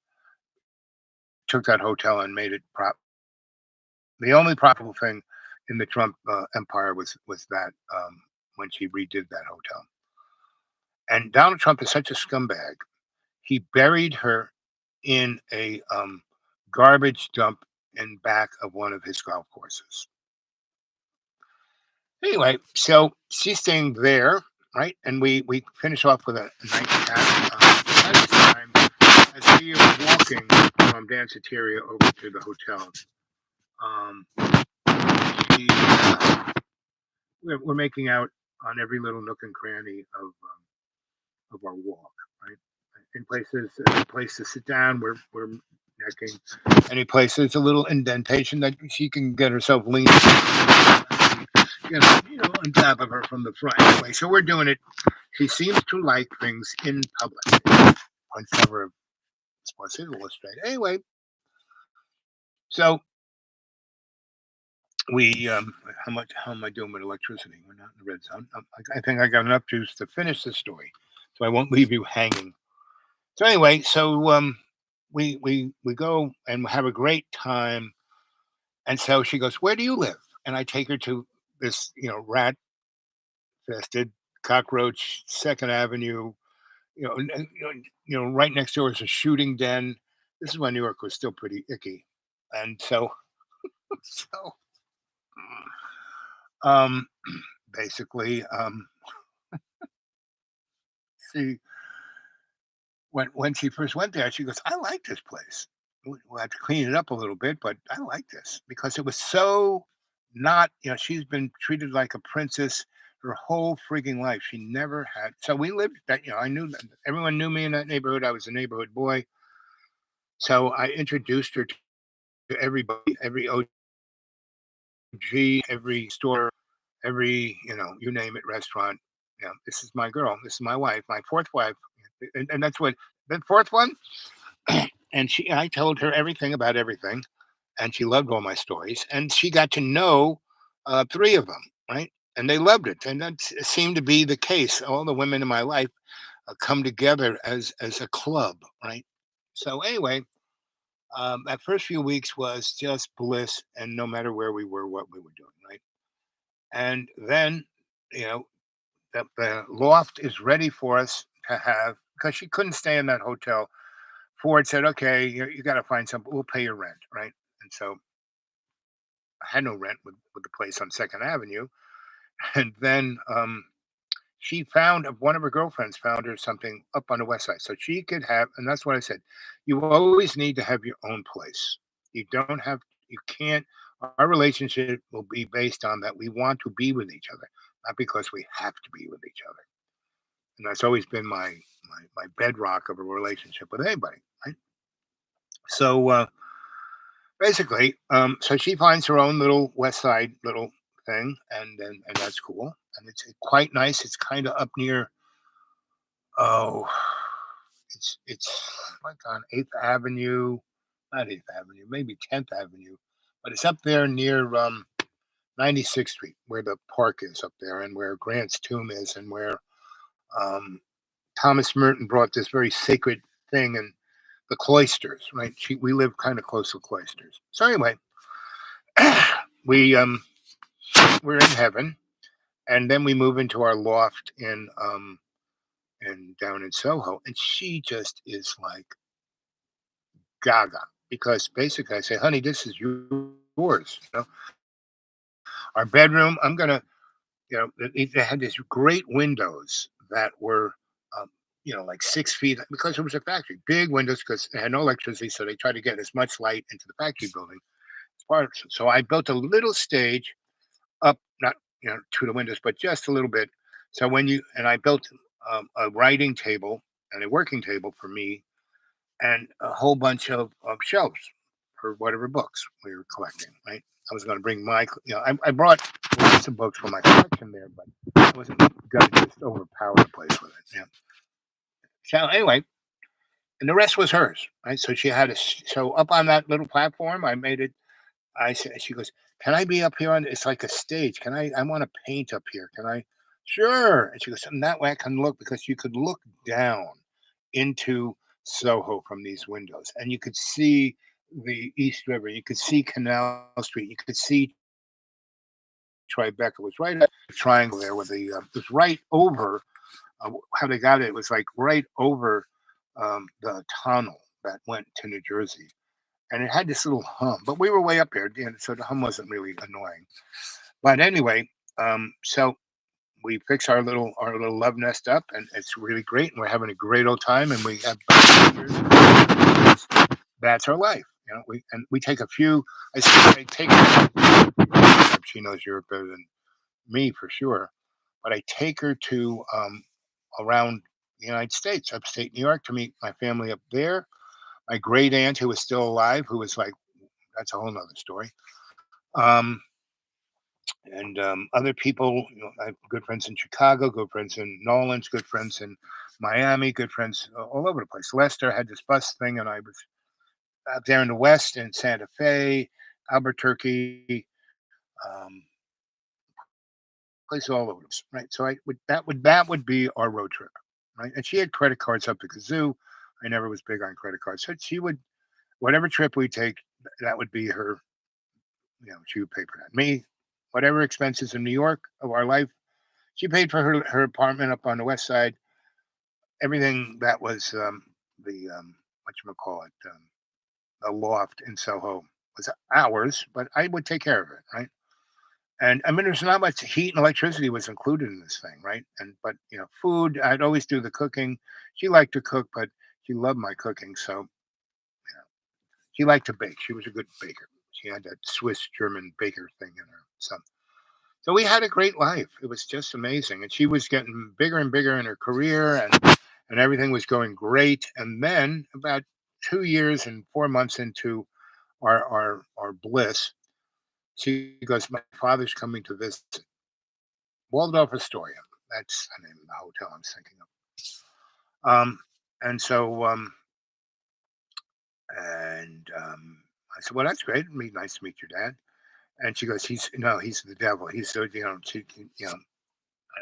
took that hotel and made it the only profitable thing in the Trump empire was that, when she redid that hotel. And Donald Trump is such a scumbag. He buried her in a garbage dump in back of one of his golf courses. Anyway, so she's staying there, right? And we finish off with a nightcap. At this time, as we are walking from Danceteria over to the hotel, um, she, we're making out on every little nook and cranny of our walk, right? In places, a place to sit down, we're necking. Any place there's a little indentation that she can get herself leaning, on top of her from the front. Anyway, so we're doing it. She seems to like things in public. On cover of Sports Illustrated. Anyway, so we how am I doing with electricity? We're not in the red zone. I think I got enough juice to finish the story, so I won't leave you hanging. So anyway, so we go and have a great time. And so she goes, "Where do you live?" And I take her to this, rat infested, cockroach 2nd Avenue. Right next door is a shooting den. This is when New York was still pretty icky, and so so um, basically, she when she first went there, she goes, "I like this place. We'll have to clean it up a little bit, but I like this because it was so not. She's been treated like a princess her whole freaking life. She never had. So we lived that. I knew that everyone knew me in that neighborhood. I was a neighborhood boy, so I introduced her to everybody, every OG, every store, every you name it, restaurant. Yeah, this is my girl. This is my wife, my fourth wife, and that's what the fourth one. And I told her everything about everything, and she loved all my stories, and she got to know 3 of them, right? And they loved it, and that seemed to be the case. All the women in my life come together as a club, right? So anyway, that first few weeks was just bliss, and no matter where we were, what we were doing, right? And then, you know, the loft is ready for us to have, because she couldn't stay in that hotel. Ford said, "Okay, you got to find some. We'll pay your rent, right?" And so I had no rent with the place on 2nd Avenue. And then she found one of her girlfriends found her something up on the west side, so she could have. And that's what I said. You always need to have your own place. You don't have. You can't. Our relationship will be based on that we want to be with each other, not because we have to be with each other. And that's always been my bedrock of a relationship with anybody. Right? So basically, so she finds her own little West Side little thing, and that's cool. and it's quite nice. It's kind of up near, oh, it's like on Eighth Avenue, not Eighth Avenue, maybe 10th Avenue, but it's up there near 96th Street, where the park is up there, and where Grant's tomb is, and where um, Thomas Merton brought this very sacred thing, and the cloisters, right? We live kind of close to cloisters. So anyway, we we're in heaven, and then we move into our loft in and down in Soho, and she just is like gaga because basically I say, "Honey, this is yours." Our bedroom. I'm gonna, they had these great windows that were, um, like 6 feet because it was a factory, big windows because they had no electricity, so they tried to get as much light into the factory building as part of it. So I built a little stage up, not to the windows, but just a little bit. So I built a writing table and a working table for me, and a whole bunch of shelves for whatever books we were collecting. Right, I was going to bring I brought lots of books from my collection there, but I wasn't going to just overpower the place with it. Yeah. So anyway, and the rest was hers. Right, so she had so up on that little platform, I made it. I said, she goes, "Can I be up here on? It's like a stage. Can I want to paint up here. Can I?" Sure. And she goes, and that way I can look because you could look down into Soho from these windows, and you could see the East River. You could see Canal Street. You could see Tribeca. It was right at the triangle there, with it was right over. How they got it, it was like right over the tunnel that went to New Jersey, and it had this little hum. But we were way up there, and so the hum wasn't really annoying. But anyway, so we fix our little love nest up, and it's really great, and we're having a great old time, and we have that's our life. We take a few. I take. She knows Europe better than me for sure, but I take her to around the United States, upstate New York, to meet my family up there. My great aunt, who was still alive, who was like, that's a whole nother story. Um, and other people, I have good friends in Chicago, good friends in Nolens, good friends in Miami, good friends all over the place. Lester had this bus thing, and I was out there in the West in Santa Fe, Albuquerque, um, places all over this, right? So that would be our road trip, right? And she had credit cards up the kazoo. I never was big on credit cards, so she would, whatever trip we take, that would be her. She would pay for that. Me, whatever expenses in New York of our life, she paid for her apartment up on the West Side. Everything that was the what you call it, the loft in Soho was ours, but I would take care of it, right? And I mean, there's not much heat and electricity was included in this thing, right? And but food, I'd always do the cooking. She liked to cook, but she loved my cooking, so she liked to bake. She was a good baker. She had that Swiss German baker thing in her. So we had a great life. It was just amazing, and she was getting bigger and bigger in her career, and everything was going great. And then about 2 years and 4 months into our bliss, she goes, "My father's coming to visit." Waldorf Astoria. That's the name of the hotel I'm thinking of. And so, I said, "Well, that's great. It'd be nice to meet your dad." And she goes, "He's no, he's the devil. He's so And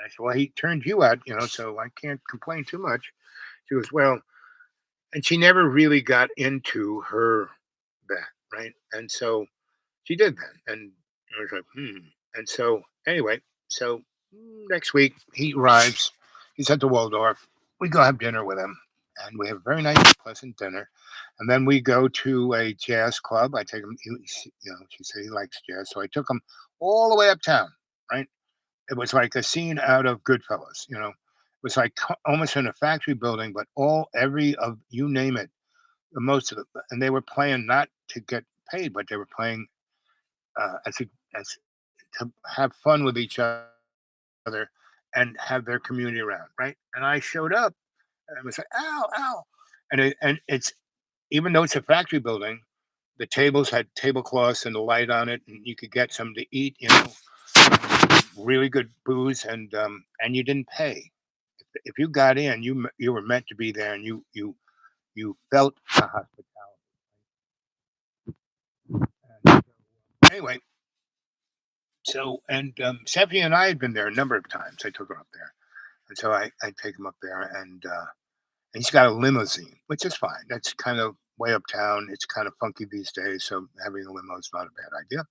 I said, "Well, he turned you out, so I can't complain too much." She goes, "Well," and she never really got into that, right? And so she did that, and I was like, "Hmm." And so anyway, so next week he arrives. He's at the Waldorf. We go have dinner with him, and we have a very nice, pleasant dinner. And then we go to a jazz club. I take him. She said he likes jazz, so I took him all the way uptown. Right? It was like a scene out of Goodfellas. It was like almost in a factory building, but every of you name it, most of it, and they were playing not to get paid, but they were playing as to have fun with each other and have their community around, right? And I showed up, and I was like, "Ow, ow!" And it's even though it's a factory building, the tables had tablecloths and the light on it, and you could get something to eat. really good booze, and you didn't pay. If you got in, you were meant to be there, and you felt the hospitality. And anyway, so and Stephanie and I had been there a number of times. I took her up there, and so I take him up there, and he's got a limousine, which is fine. That's kind of way uptown. It's kind of funky these days, so having a limo is not a bad idea.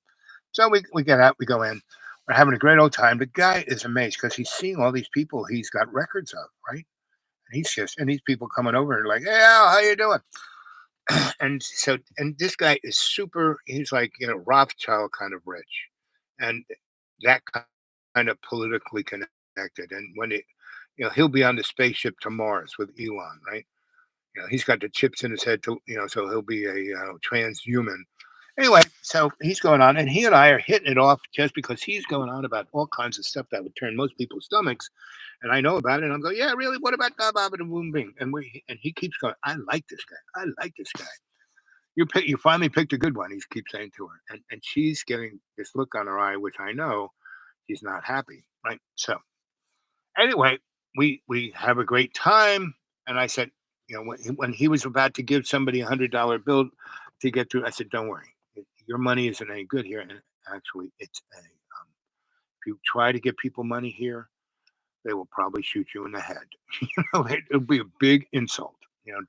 So we get out, we go in, we're having a great old time. The guy is amazed because he's seeing all these people he's got records of, right? And he's just and these people coming over and like, "Hey, Al, how you doing?" And this guy is super. He's like Rothschild kind of rich, and that kind of politically connected. And when it, he'll be on the spaceship to Mars with Elon, right? He's got the chips in his head to, so he'll be a transhuman. Anyway, so he's going on, and he and I are hitting it off just because he's going on about all kinds of stuff that would turn most people's stomachs, and I know about it. And I'm going, yeah, really? What about da ba ba da boom bing? And he keeps going. I like this guy. I like this guy. You finally picked a good one. He keeps saying to her, and she's getting this look on her eye, which I know she's not happy, right? So anyway, we have a great time, and I said, when he was about to give somebody $100 bill to get through, I said, "Don't worry, your money isn't any good here." And actually, it's a if you try to give people money here, they will probably shoot you in the head. It'll be a big insult.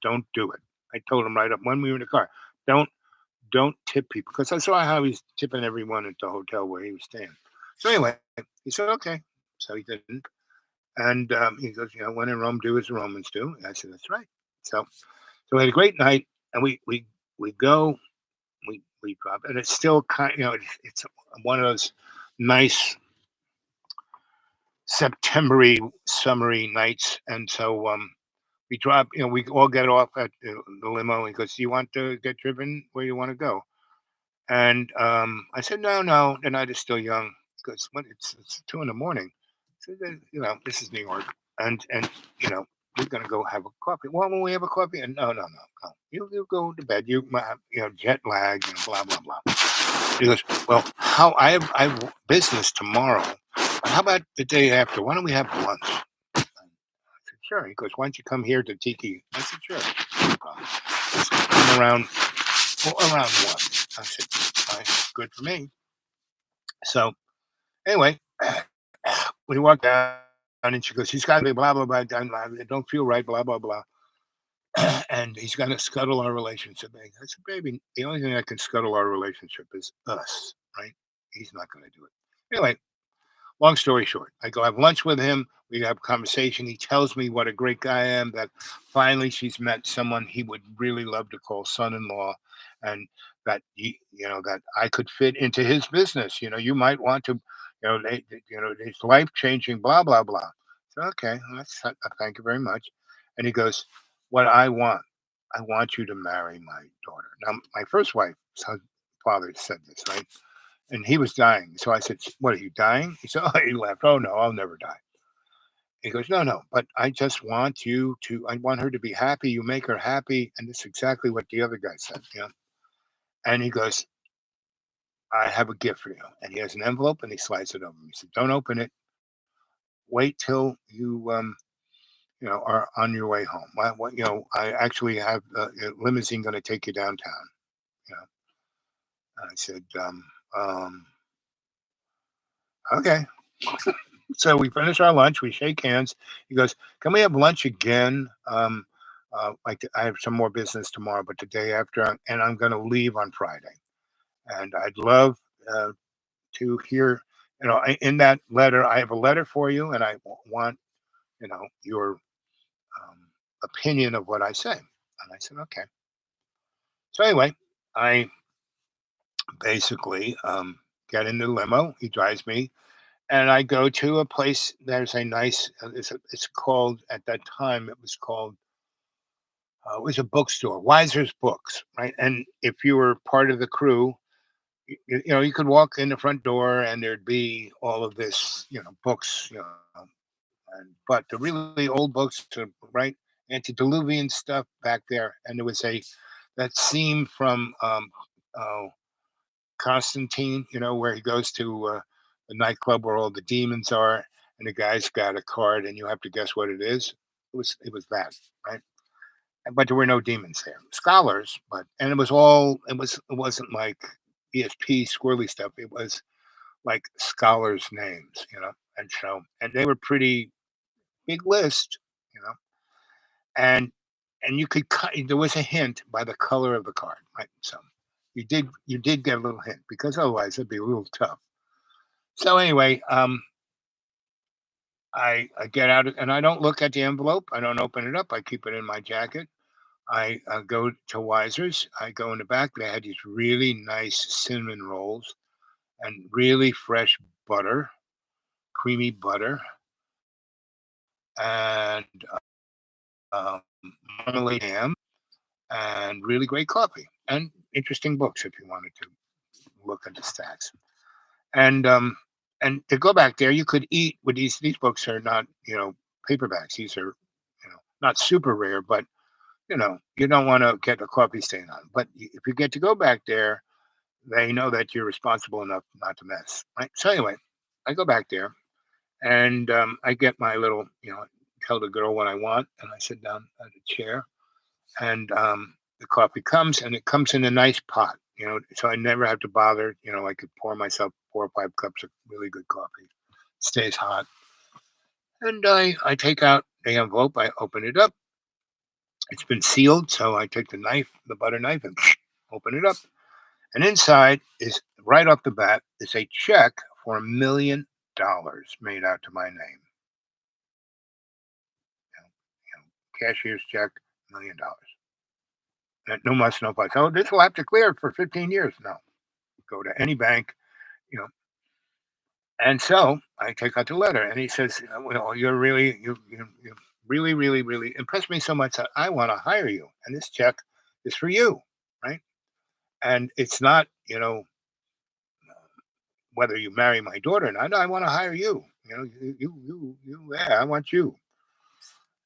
Don't do it. I told him right up when we were in the car, don't don't tip people because I saw how he's tipping everyone at the hotel where he was staying. So anyway, he said, "Okay," so he didn't. And he goes, "When in Rome, do as the Romans do." And I said, "That's right." So we had a great night, and we go, we drop, and it's still kind, it's one of those nice Septembery, summery nights, and so we drop. We all get off at the limo. He goes, "Do you want to get driven where you want to go?" And I said, "No, no, the night is still young." He goes, "What? It's 2 in the morning." So then, this is New York, and we're gonna go have a coffee. Well, when we have a coffee, and no, no, no, no. You go to bed. Jet lag and blah blah blah. He goes, "Well, how I have business tomorrow. But how about the day after? Why don't we have lunch?" I said, "Sure." He goes, "Why don't you come here to Tiki?" I said, "Sure, no problem. Just come around, well, around one." I said, "Fine, good for me." So anyway, we walked down, and she goes, "He's got to be blah blah blah. It don't feel right, blah blah blah." And he's going to scuttle our relationship. I said, "Baby, the only thing that can scuttle our relationship is us, right? He's not going to do it." Anyway, long story short, I go have lunch with him. We have a conversation. He tells me what a great guy I am, that finally she's met someone he would really love to call son-in-law, and that that I could fit into his business. You might want to, it's life changing, blah blah blah. So okay, thank you very much. And he goes, "What I want you to marry my daughter." Now, my first wife's father said this, right? And he was dying. So I said, "What, are you dying?" He said, "Oh," he laughed. "Oh, no, I'll never die." He goes, "No, no, but I just want I want her to be happy. You make her happy." And this is exactly what the other guy said. And he goes, "I have a gift for you." And he has an envelope and he slides it over. He said, "Don't open it. Wait till you, are on your way home. I actually have a limousine going to take you downtown." You know, I said, "Okay." So we finish our lunch, we shake hands. He goes, "Can we have lunch again? Like I have some more business tomorrow, but the day after, and I'm going to leave on Friday. And I'd love uh, to hear, in that letter, I have a letter for you, and I want, your opinion of what I say." And I said, "Okay." So anyway, I basically get in the limo. He drives me, and I go to a place. There's a nice. It's called at that time. It was called. It was a bookstore, Weiser's Books, right? And if you were part of the crew, you could walk in the front door, and there'd be all of this, books, but the really old books, right, antediluvian stuff back there. And there was that scene from uh, Constantine, where he goes to the nightclub where all the demons are, and the guy's got a card, and you have to guess what it is. It was that, right? But there were no demons there. Scholars, but and it wasn't like ESP squirrely stuff. It was like scholars' names, and they were pretty big list, you know, and you could cut. There was a hint by the color of the card, right? So you did get a little hint because otherwise it'd be a little tough. So anyway, I get out and I don't look at the envelope. I don't open it up. I keep it in my jacket. I go to Weiser's. I go in the back. They had these really nice cinnamon rolls and really fresh butter, creamy butter, and um, marmalade ham, and really great coffee and interesting books if you wanted to look at the stacks. And and to go back there, you could eat with these books are not paperbacks. These are not super rare, but you don't want to get a coffee stain on 'em. But if you get to go back there, they know that you're responsible enough not to mess. Right. So anyway, I go back there and I get my little tell the girl what I want, and I sit down at a chair and the coffee comes and it comes in a nice pot, so I never have to bother. I could pour myself 4 or 5 cups of really good coffee. Stays hot. And I take out the envelope, I open it up. It's been sealed, so I take the knife, the butter knife, and open it up. And inside is right off the bat is a check for $1 million made out to my name. Cashier's check, $1 million. No muss, no fuss. Oh, this will have to clear for 15 years. No, go to any bank, you know. And so I take out the letter, and he says, "Well, you really, really, really impressed me so much that I want to hire you, and this check is for you, right? And it's not, whether you marry my daughter or not. I want to hire you. Yeah, I want you."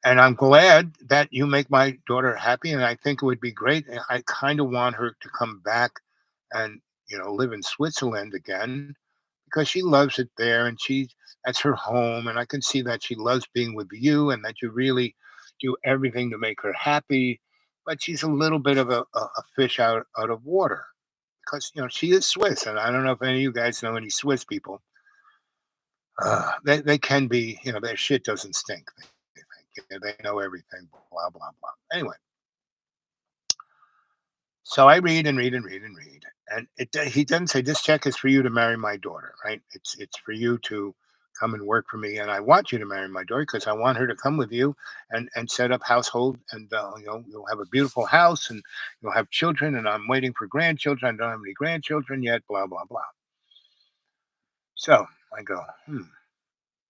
And I'm glad that you make my daughter happy, and I think it would be great. And I kind of want her to come back and live in Switzerland again because she loves it there, and that's her home. And I can see that she loves being with you, and that you really do everything to make her happy. But she's a little bit of a fish out of water because she is Swiss, and I don't know if any of you guys know any Swiss people. They can be, their shit doesn't stink. They think they know everything. Blah blah blah. Anyway, so I read and read and read and read, and he doesn't say this check is for you to marry my daughter, right? It's for you to come and work for me, and I want you to marry my daughter because I want her to come with you and set up household, and you'll have a beautiful house, and you'll have children, and I'm waiting for grandchildren. I don't have any grandchildren yet. Blah blah blah. So I go,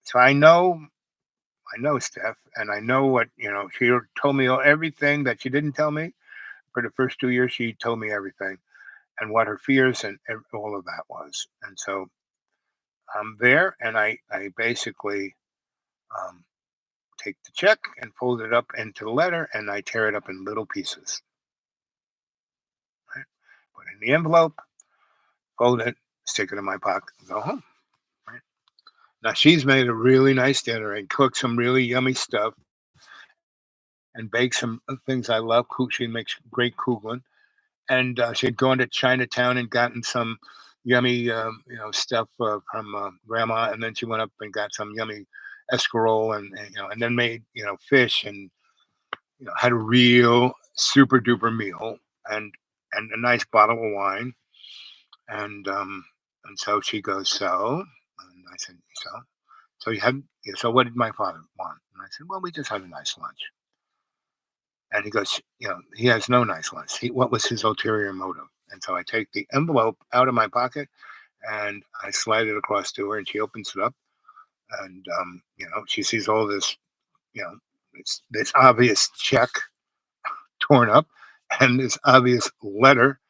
So I know Steph, and I know what She told me everything that she didn't tell me for the first 2 years. She told me everything and what her fears and all of that was. And so I'm there, and I basically um, take the check and fold it up into the letter, and I tear it up in little pieces. Right? Put it in the envelope, fold it, stick it in my pocket, and go home. Right? Now she's made a really nice dinner and cooked some really yummy stuff and baked some things I love. She makes great kugeln, and she had gone to Chinatown and gotten some yummy, stuff from grandma, and then she went up and got some yummy escarole, and then made fish, and had a real super duper meal, and a nice bottle of wine, and so she goes, so, and I said, so you had, so what did my father want? And I said, well, we just had a nice lunch. And he goes, he has no nice lunch. What was his ulterior motive? And so I take the envelope out of my pocket and I slide it across to her, and she opens it up, and she sees all this, you know, this obvious check torn up, and this obvious letter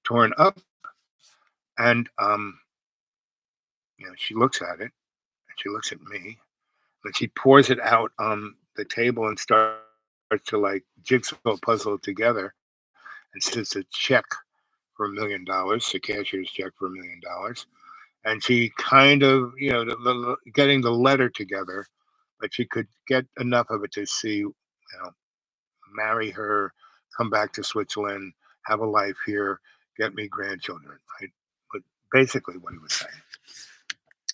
torn up, and she looks at it, and she looks at me, and she pours it out on the table and starts to like jigsaw puzzle it together, and says a check for $1 million, the cashier's check for $1 million. and she kind of, getting the letter together, but she could get enough of it to see, marry her, come back to Switzerland, have a life here, get me grandchildren. Right? But basically, what he was saying.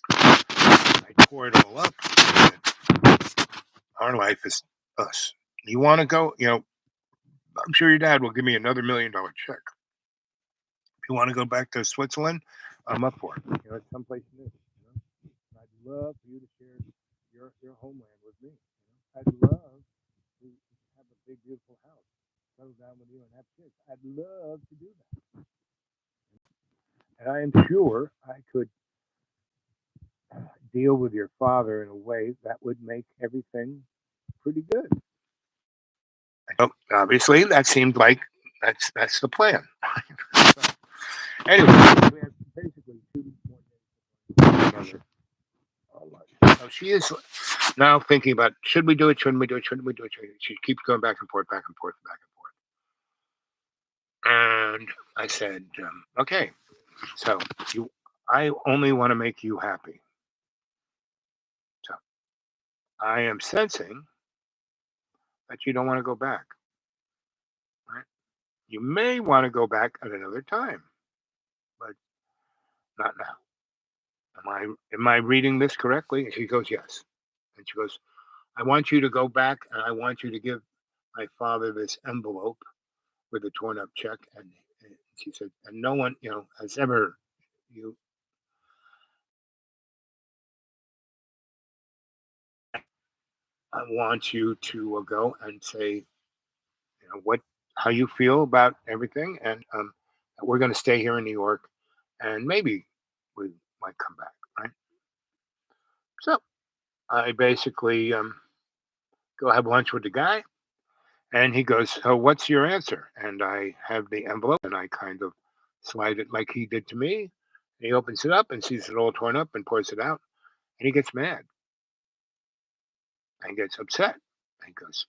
I tore it all up. Our life is us. You want to go? I'm sure your dad will give me another $1 million check. If you want to go back to Switzerland, I'm up for it. It's someplace new. I'd love for you to share your homeland with me. I'd love to have a big, beautiful house, settle down with you, and have kids. I'd love to do that, and I am sure I could deal with your father in a way that would make everything pretty good. So obviously, that seemed like that's the plan. So, anyway, we have basically 2 more days. So she is now thinking about, should we do it? Shouldn't we do it? Shouldn't we do it? She keeps going back and forth, back and forth, back and forth. And I said, okay, so I only want to make you happy. So I am sensing that you don't want to go back. Right? You may want to go back at another time, but not now. Am I reading this correctly? And she goes, yes. And she goes, I want you to go back and I want you to give my father this envelope with a torn up check. And she said, and no one, has ever, you, I want you to go and say, how you feel about everything. And we're going to stay here in New York and maybe we might come back. Right. So I basically go have lunch with the guy. And he goes, so what's your answer? And I have the envelope and I kind of slide it like he did to me. He opens it up and sees it all torn up and pours it out. And he gets mad and gets upset. And he goes,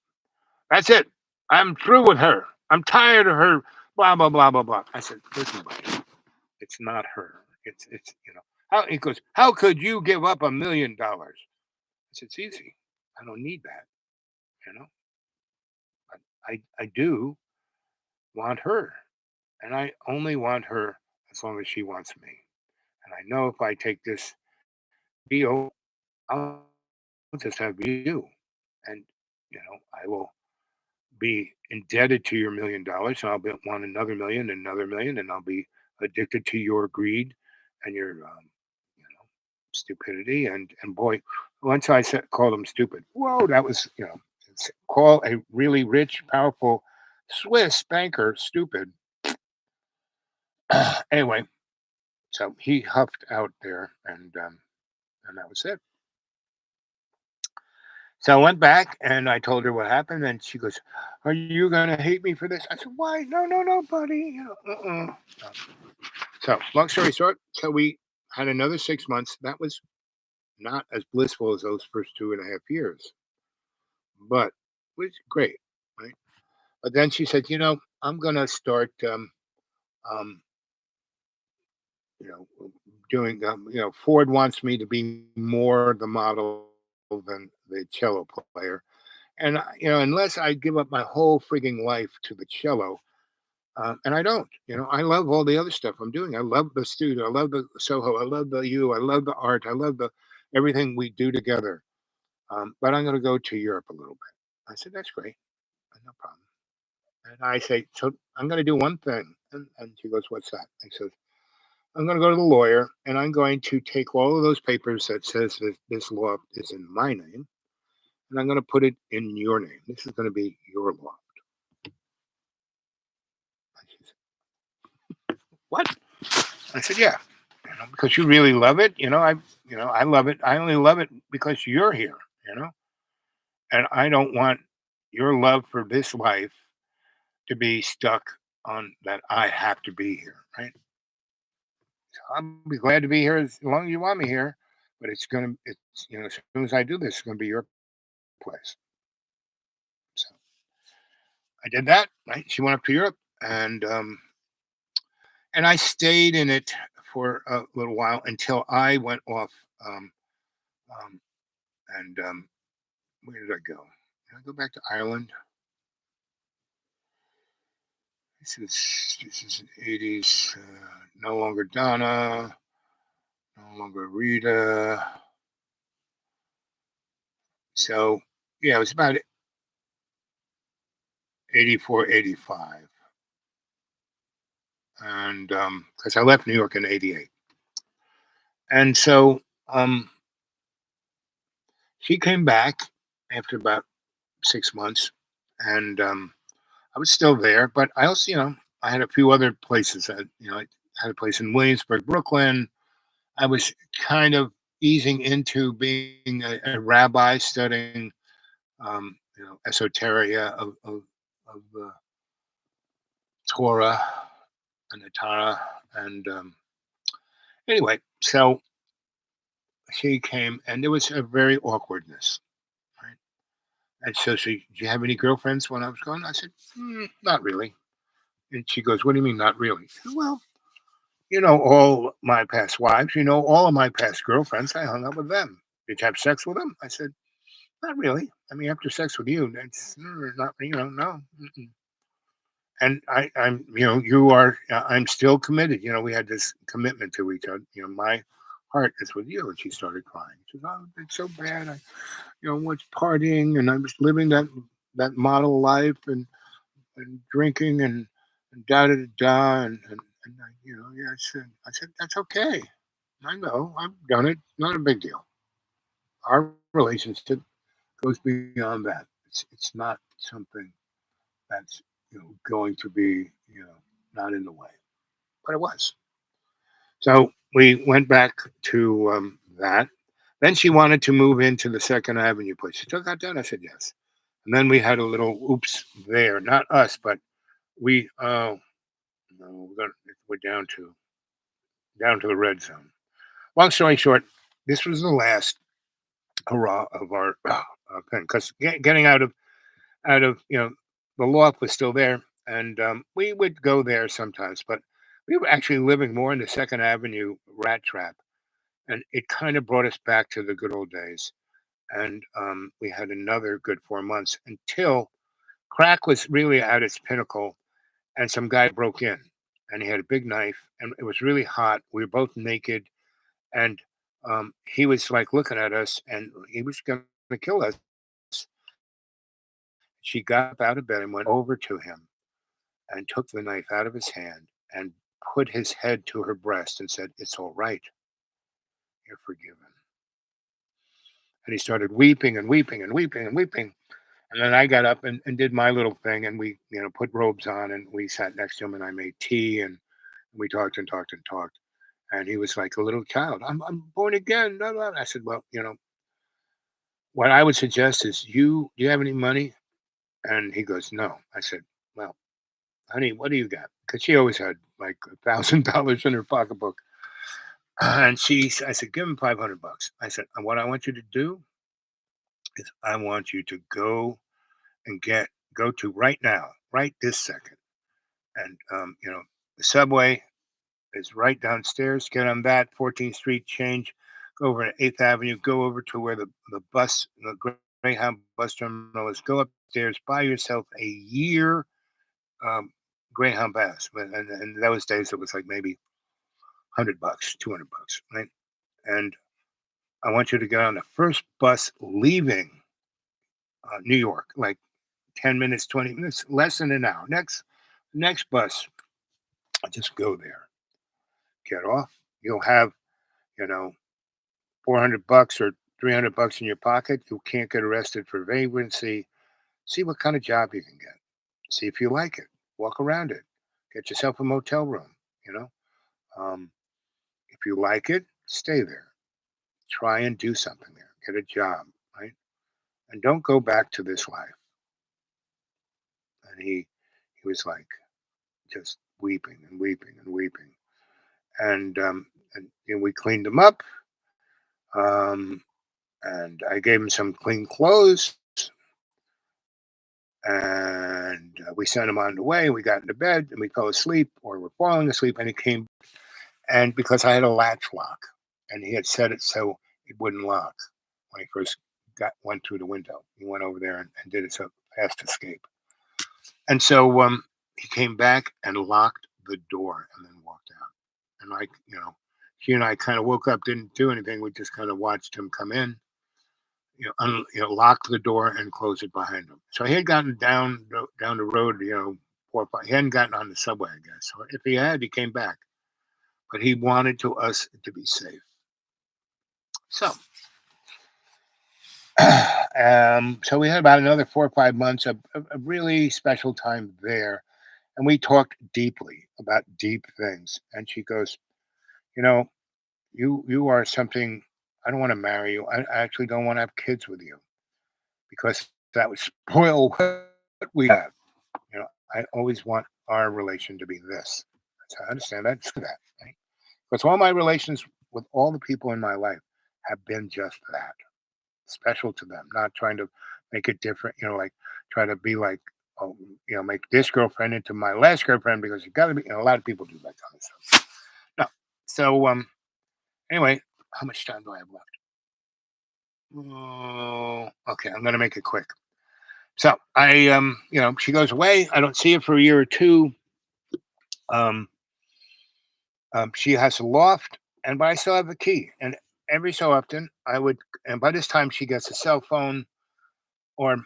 that's it. I'm through with her. I'm tired of her. Blah, blah, blah, blah, blah. I said, listen, buddy, it's not her. How he goes, how could you give up $1 million? I said, it's easy. I don't need that. You know, I do want her. And I only want her as long as she wants me. And I know if I take this deal, I'll just have you. And, I will be indebted to your $1 million. And want another million, another million. And I'll be addicted to your greed and your, stupidity. And boy, once called him stupid. Whoa, that was, call a really rich, powerful Swiss banker stupid. Anyway, so he huffed out there, and that was it. So I went back and I told her what happened, and she goes, "Are you gonna hate me for this?" I said, "Why? No, no, no, buddy. So long story short, so we had another 6 months. That was not as blissful as those first 2.5 years, but it was great, right? But then she said, I'm gonna start, um, you know, doing, Ford wants me to be more the model than the cello player. And, unless I give up my whole frigging life to the cello, and I don't, I love all the other stuff I'm doing. I love the studio. I love the Soho. I love I love the art. I love everything we do together. But I'm going to go to Europe a little bit. I said, that's great. No problem. And I say, so I'm going to do one thing. And she goes, what's that? I said, I'm going to go to the lawyer and I'm going to take all of those papers that says that this law is in my name and I'm going to put it in your name. This is going to be your law. She said, what? I said, yeah, because you really love it. I love it. I only love it because you're here, and I don't want your love for this life to be stuck on that I have to be here, right? So I'll be glad to be here as long as you want me here, but as soon as I do this, it's gonna be your place. So I did that, right? She went up to Europe and I stayed in it for a little while until I went off. Um, um, and Where did I go? Did I go back to Ireland? This is '80s. No longer Donna. No longer Rita. So yeah, it was about 84, 85, and because I left New York in '88, and so um, she came back after about 6 months, and I was still there, but I also, I had a few other places. I had a place in Williamsburg, Brooklyn. I was kind of easing into being a rabbi, studying, esoteria of the Torah and the Torah. And anyway, so she came, and there was a very awkwardness, right? And so she, do you have any girlfriends when I was gone? I said, not really. And she goes, what do you mean, not really? I said, well, all my past wives, all of my past girlfriends, I hung out with them. Did you have sex with them? I said, not really. I mean, after sex with you, that's not, no. Mm-mm. And you are, I'm still committed. We had this commitment to each other. My heart is with you. And she started crying. She said, oh, it's so bad. I, was partying and I was living that model life and drinking and da da da da. And yeah, I said, that's okay. I know, I've done it. Not a big deal. Our relationship goes beyond that. It's not something that's going to be not in the way, but it was. So we went back to that. Then she wanted to move into the Second Avenue place. She took that down. I said yes. And then we had a little oops there. Not us, but we. Oh no, we're down to the red zone. Long story short, this was the last hurrah of our thing because getting out of the loft was still there, and we would go there sometimes, but we were actually living more in the Second Avenue rat trap, and it kind of brought us back to the good old days. And we had another good 4 months until crack was really at its pinnacle, and some guy broke in, and he had a big knife, and it was really hot. We were both naked, and he was like looking at us, and he was going to kill us. She got up out of bed and went over to him and took the knife out of his hand and put his head to her breast and said, it's all right. You're forgiven. And he started weeping and weeping and weeping and weeping. And then I got up and did my little thing. And we, put robes on and we sat next to him and I made tea and we talked and talked and talked. And he was like a little child. I'm born again. Blah, blah. I said, well, what I would suggest is do you have any money? And he goes, no. I said, well, honey, what do you got? Because she always had like $1,000 in her pocketbook. And I said, give him $500. I said, and what I want you to do is I want you to and go to right now, right this second. And, the subway is right downstairs. Get on that 14th Street, change, go over to 8th Avenue, go over to where the Greyhound bus terminal is, go upstairs, buy yourself a year um, Greyhound pass. And in those days, it was like maybe $100, $200, right? And I want you to get on the first bus leaving New York, like 10 minutes, 20 minutes, less than an hour. Next bus, just go there, get off. You'll have, you know, $400 or $300 in your pocket. You can't get arrested for vagrancy. See what kind of job you can get. See if you like it. Walk around it. Get yourself a motel room. You know, um, if you like it, stay there. Try and do something there. Get a job, right? And don't go back to this life. And he was like just weeping and weeping and weeping. And we cleaned him up. Um, and I gave him some clean clothes. And we sent him on the way. We got into bed and we fell asleep, or we're falling asleep. And he came and because I had a latch lock, and he had set it so it wouldn't lock when he first got went through the window. He went over there and did it so fast escape. And so he came back and locked the door and then walked out. And like, she and I kind of woke up, didn't do anything. We just kind of watched him come in, locked the door and closed it behind him. So he had gotten down the road, 4 or 5. He hadn't gotten on the subway, I guess. Or if he had, he came back. But he wanted to us to be safe. So, so we had about another 4 or 5 months of a really special time there, and we talked deeply about deep things. And she goes, you know, you are something. I don't want to marry you. I actually don't want to have kids with you because that would spoil what we have. You know, I always want our relation to be this. So I understand that. Screw that. Right? Because all my relations with all the people in my life have been just that, special to them, not trying to make it different, like try to be like, oh, make this girlfriend into my last girlfriend because you got to be, a lot of people do that kind of stuff. No. So, anyway, how much time do I have left? Oh, okay, I'm going to make it quick. So she goes away. I don't see her for a year or two. Um, she has a loft, but I still have the key. And every so often, and by this time, she gets a cell phone or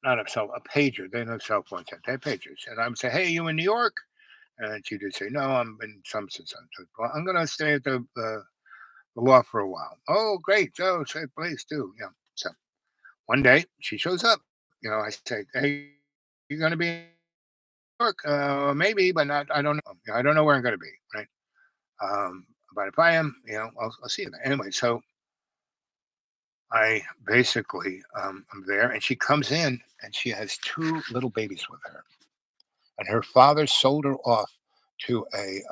not a pager. They know cell phones yet. They have pagers. And I would say, "Hey, you in New York?" And she'd just say, "No, I'm in some such." Well, I'm going to stay at the loft for a while. Oh, great. Oh, say, please do. Yeah. So one day she shows up. I say, "Hey, you going to be in New York? Maybe, but not. I don't know. I don't know where I'm going to be. Right. But if I am, I'll see you there." Anyway, so I basically am there, and she comes in, and she has two little babies with her, and her father sold her off to a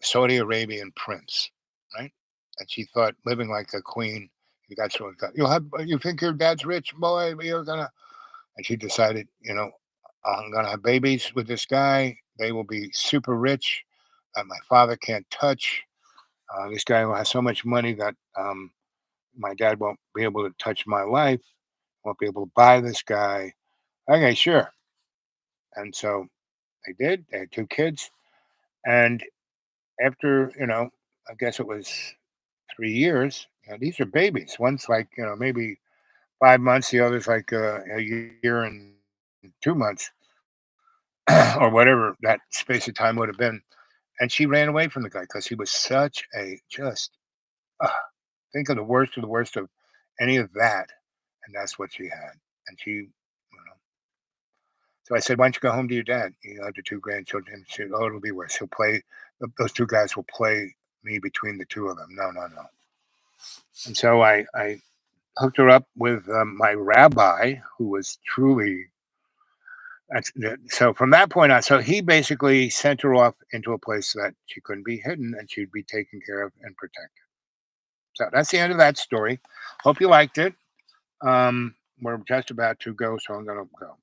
Saudi Arabian prince, right? And she thought living like a queen. You got so you think your dad's rich, boy? You're gonna. And she decided, I'm gonna have babies with this guy. They will be super rich that my father can't touch. This guy will have so much money that my dad won't be able to touch my life. Won't be able to buy this guy. Okay, sure. And so they did. They had two kids, and after I guess it was 3 years. These are babies. One's like maybe 5 months. The other's like a year and 2 months, or whatever that space of time would have been. And she ran away from the guy because he was such a just uh, think of the worst of any of that, and that's what she had. And she, so I said, "Why don't you go home to your dad? You have the two grandchildren." She said, "Oh, it'll be worse. He'll play. Those two guys will play me between the two of them. No, no, no." And so I hooked her up with my rabbi, who was truly. So from that point on, so he basically sent her off into a place that she couldn't be hidden and she'd be taken care of and protected. So that's the end of that story. Hope you liked it. We're just about to go, so I'm going to go.